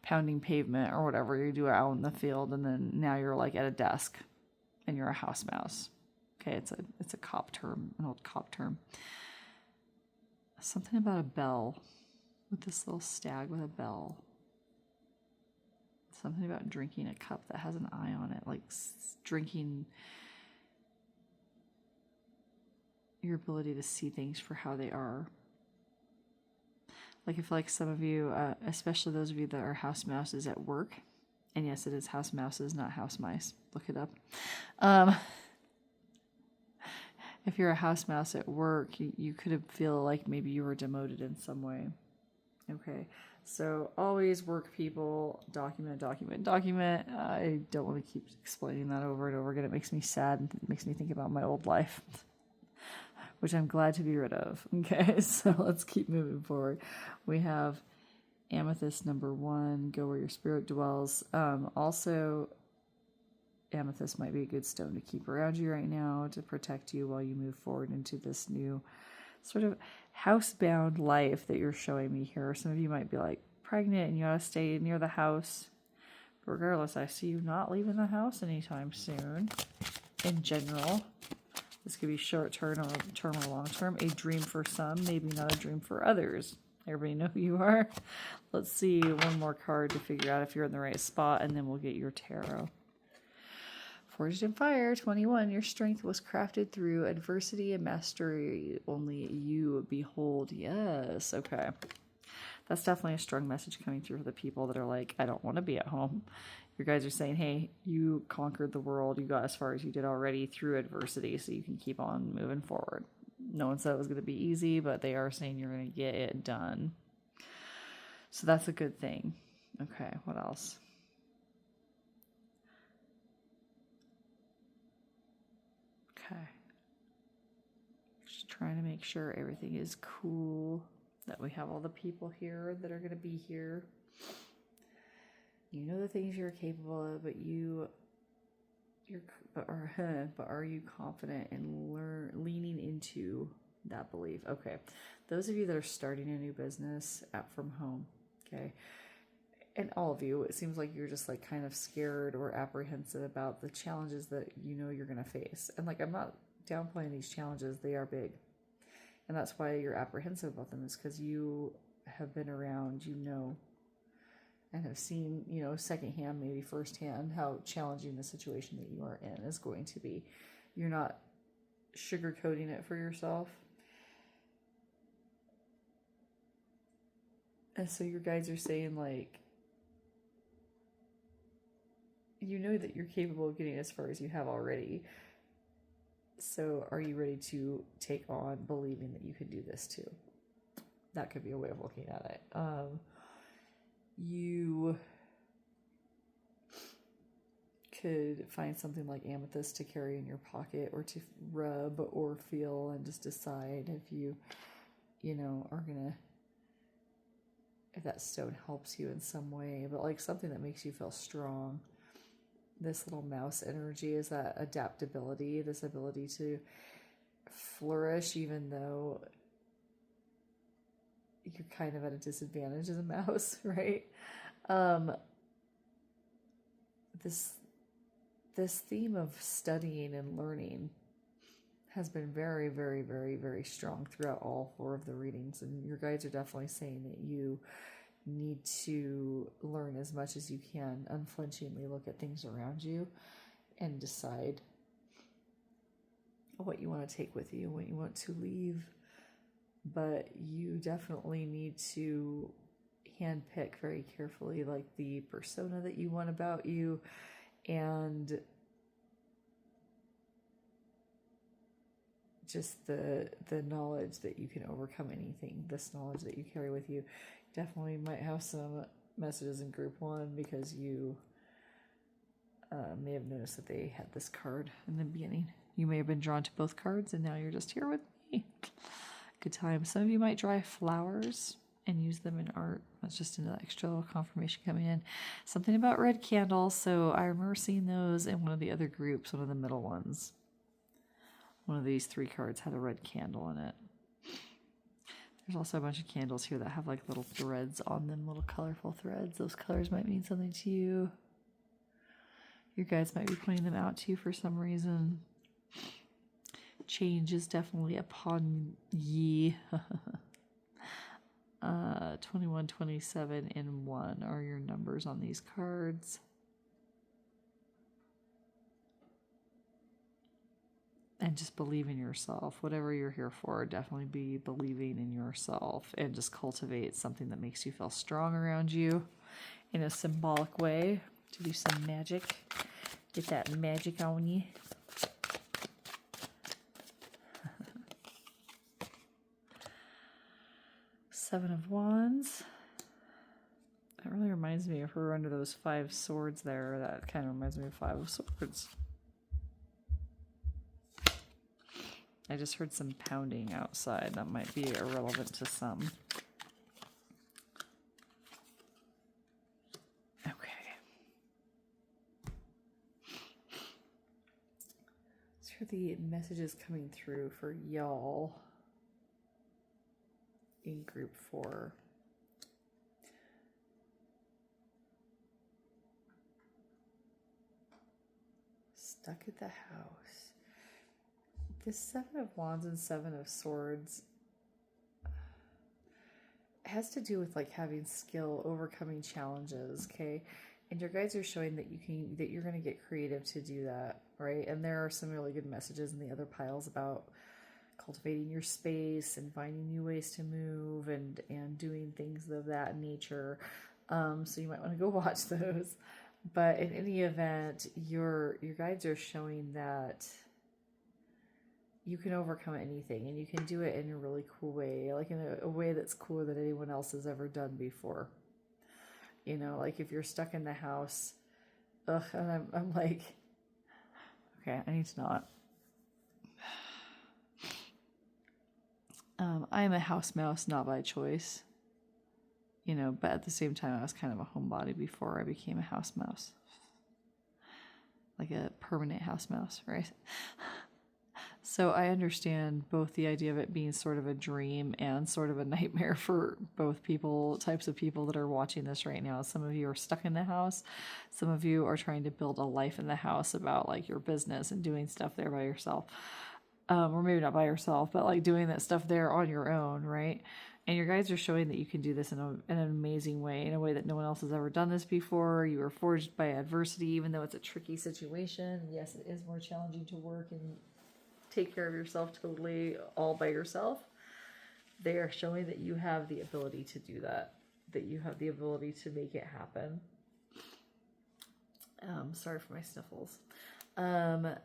pounding pavement or whatever you do out in the field. And then now you're like at a desk and you're a house mouse. Okay, it's a cop term, an old cop term. Something about a bell, with this little stag with a bell. Something about drinking a cup that has an eye on it, like drinking your ability to see things for how they are. Like I feel like some of you, especially those of you that are house mouses at work, and yes, it is house mouses, not house mice. Look it up. If you're a house mouse at work, you could feel like maybe you were demoted in some way. Okay, so always work people, document. I don't want to keep explaining that over and over again. It makes me sad and it makes me think about my old life, which I'm glad to be rid of. Okay, so let's keep moving forward. We have amethyst number 1, go where your spirit dwells. Also, amethyst might be a good stone to keep around you right now to protect you while you move forward into this new sort of housebound life that you're showing me here. Some of you might be like pregnant and you gotta stay near the house. But regardless, I see you not leaving the house anytime soon. In general, this could be short term or long term. A dream for some, maybe not a dream for others. Everybody know who you are. Let's see one more card to figure out if you're in the right spot, and then we'll get your tarot. Forged in fire, 21. Your strength was crafted through adversity and mastery. Only you behold. Yes. Okay. That's definitely a strong message coming through for the people that are like, I don't want to be at home. You guys are saying, hey, you conquered the world. You got as far as you did already through adversity, so you can keep on moving forward. No one said it was going to be easy, but they are saying you're going to get it done. So that's a good thing. Okay. What else? Okay. Just trying to make sure everything is cool, that we have all the people here that are going to be here. You know the things you're capable of, but are you confident in leaning into that belief. Okay. Those of you that are starting a new business from home, okay, and all of you, it seems like you're just like kind of scared or apprehensive about the challenges that you know you're going to face. And like, I'm not downplaying these challenges, they are big. And that's why you're apprehensive about them, is because you have been around, you know, and have seen, you know, secondhand, maybe firsthand, how challenging the situation that you are in is going to be. You're not sugarcoating it for yourself. And so your guides are saying, like, you know that you're capable of getting as far as you have already. So are you ready to take on believing that you can do this too? That could be a way of looking at it. You could find something like amethyst to carry in your pocket or to rub or feel, and just decide if you know, are gonna, if that stone helps you in some way, but like something that makes you feel strong. This little mouse energy is that adaptability, this ability to flourish even though you're kind of at a disadvantage as a mouse, right? This theme of studying and learning has been very, very, very, very strong throughout all 4 of the readings, and your guides are definitely saying that you need to learn as much as you can, unflinchingly look at things around you and decide what you want to take with you, what you want to leave. But you definitely need to handpick very carefully, like, the persona that you want about you, and just the knowledge that you can overcome anything, this knowledge that you carry with you. Definitely might have some messages in group 1 because you may have noticed that they had this card in the beginning. You may have been drawn to both cards, and now you're just here with me. Good time. Some of you might dry flowers and use them in art. That's just an extra little confirmation coming in. Something about red candles. So I remember seeing those in one of the other groups, one of the middle ones. One of these 3 cards had a red candle in it. There's also a bunch of candles here that have like little threads on them, little colorful threads. Those colors might mean something to you. Your guides might be pointing them out to you for some reason. Change is definitely upon ye. 21, 27, and 1 are your numbers on these cards. And just believe in yourself. Whatever you're here for, definitely be believing in yourself, and just cultivate something that makes you feel strong around you in a symbolic way to do some magic. Get that magic on you. Seven of Wands. That really reminds me of her under those 5 swords there. That kind of reminds me of 5 of Swords. I just heard some pounding outside. That might be irrelevant to some. Okay. So here are the messages coming through for y'all in group 4. Stuck at the house. This 7 of Wands and 7 of Swords has to do with like having skill, overcoming challenges, okay? And your guides are showing that you're going to get creative to do that, right? And there are some really good messages in the other piles about cultivating your space and finding new ways to move and doing things of that nature. So you might want to go watch those. But in any event, your guides are showing that you can overcome anything, and you can do it in a really cool way, like in a way that's cooler than anyone else has ever done before. You know, like if you're stuck in the house, and I'm like, okay, I need to not. I am a house mouse, not by choice. You know, but at the same time, I was kind of a homebody before I became a house mouse. Like a permanent house mouse, right? So I understand both the idea of it being sort of a dream and sort of a nightmare for both types of people that are watching this right now. Some of you are stuck in the house. Some of you are trying to build a life in the house about like your business and doing stuff there by yourself. Or maybe not by yourself, but like doing that stuff there on your own, right? And your guides are showing that you can do this in an amazing way, in a way that no one else has ever done this before. You were forged by adversity, even though it's a tricky situation. Yes, it is more challenging to work and take care of yourself totally all by yourself. They are showing that you have the ability to do that, that you have the ability to make it happen. Sorry for my sniffles. That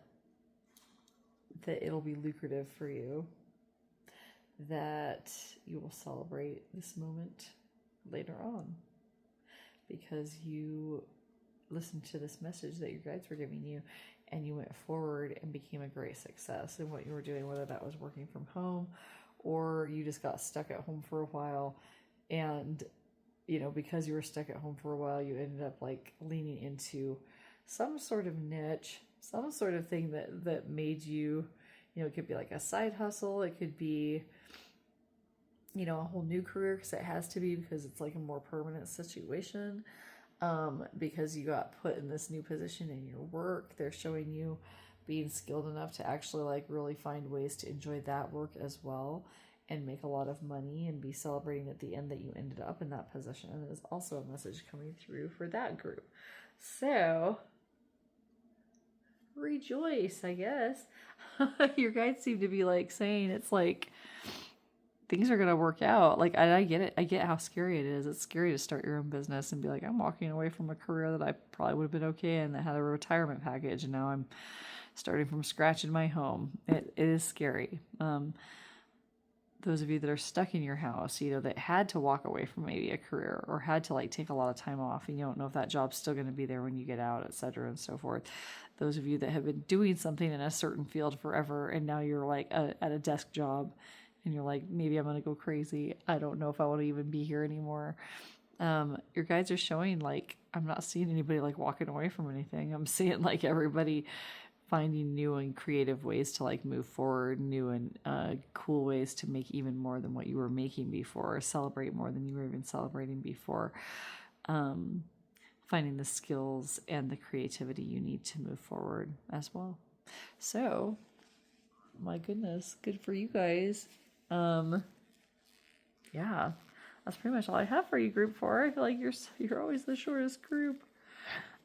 it'll be lucrative for you, that you will celebrate this moment later on because you listened to this message that your guides were giving you and you went forward and became a great success in what you were doing, whether that was working from home or you just got stuck at home for a while. And, you know, because you were stuck at home for a while, you ended up like leaning into some sort of niche, some sort of thing that made you, you know, it could be like a side hustle. It could be, you know, a whole new career, because it has to be, because it's like a more permanent situation. Because you got put in this new position in your work. They're showing you being skilled enough to actually like really find ways to enjoy that work as well and make a lot of money and be celebrating at the end that you ended up in that position. And there's also a message coming through for that group. So rejoice, I guess. Your guides seem to be like saying it's like things are going to work out. Like, I get it. I get how scary it is. It's scary to start your own business and be like, I'm walking away from a career that I probably would have been okay in, that had a retirement package, and now I'm starting from scratch in my home. It is scary. Those of you that are stuck in your house, you know, that had to walk away from maybe a career or had to like take a lot of time off, and you don't know if that job's still going to be there when you get out, et cetera, and so forth. Those of you that have been doing something in a certain field forever, and now you're like at a desk job, and you're like, maybe I'm going to go crazy. I don't know if I want to even be here anymore. Your guides are showing like, I'm not seeing anybody like walking away from anything. I'm seeing like everybody finding new and creative ways to like move forward, new and cool ways to make even more than what you were making before, or celebrate more than you were even celebrating before. Finding the skills and the creativity you need to move forward as well. So, my goodness, good for you guys. Yeah, that's pretty much all I have for you, group 4. I feel like you're always the shortest group.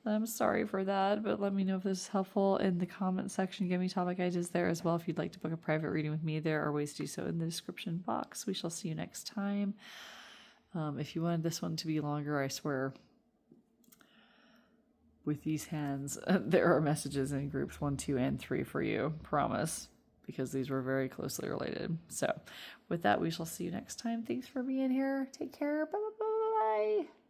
I'm sorry for that, but let me know if this is helpful in the comment section. Give me topic ideas there as well. If you'd like to book a private reading with me, there are ways to do so in the description box. We shall see you next time. If you wanted this one to be longer, I swear, with these hands, there are messages in groups 1, 2, and 3 for you. Promise. Because these were very closely related. So with that, we shall see you next time. Thanks for being here. Take care. Bye-bye.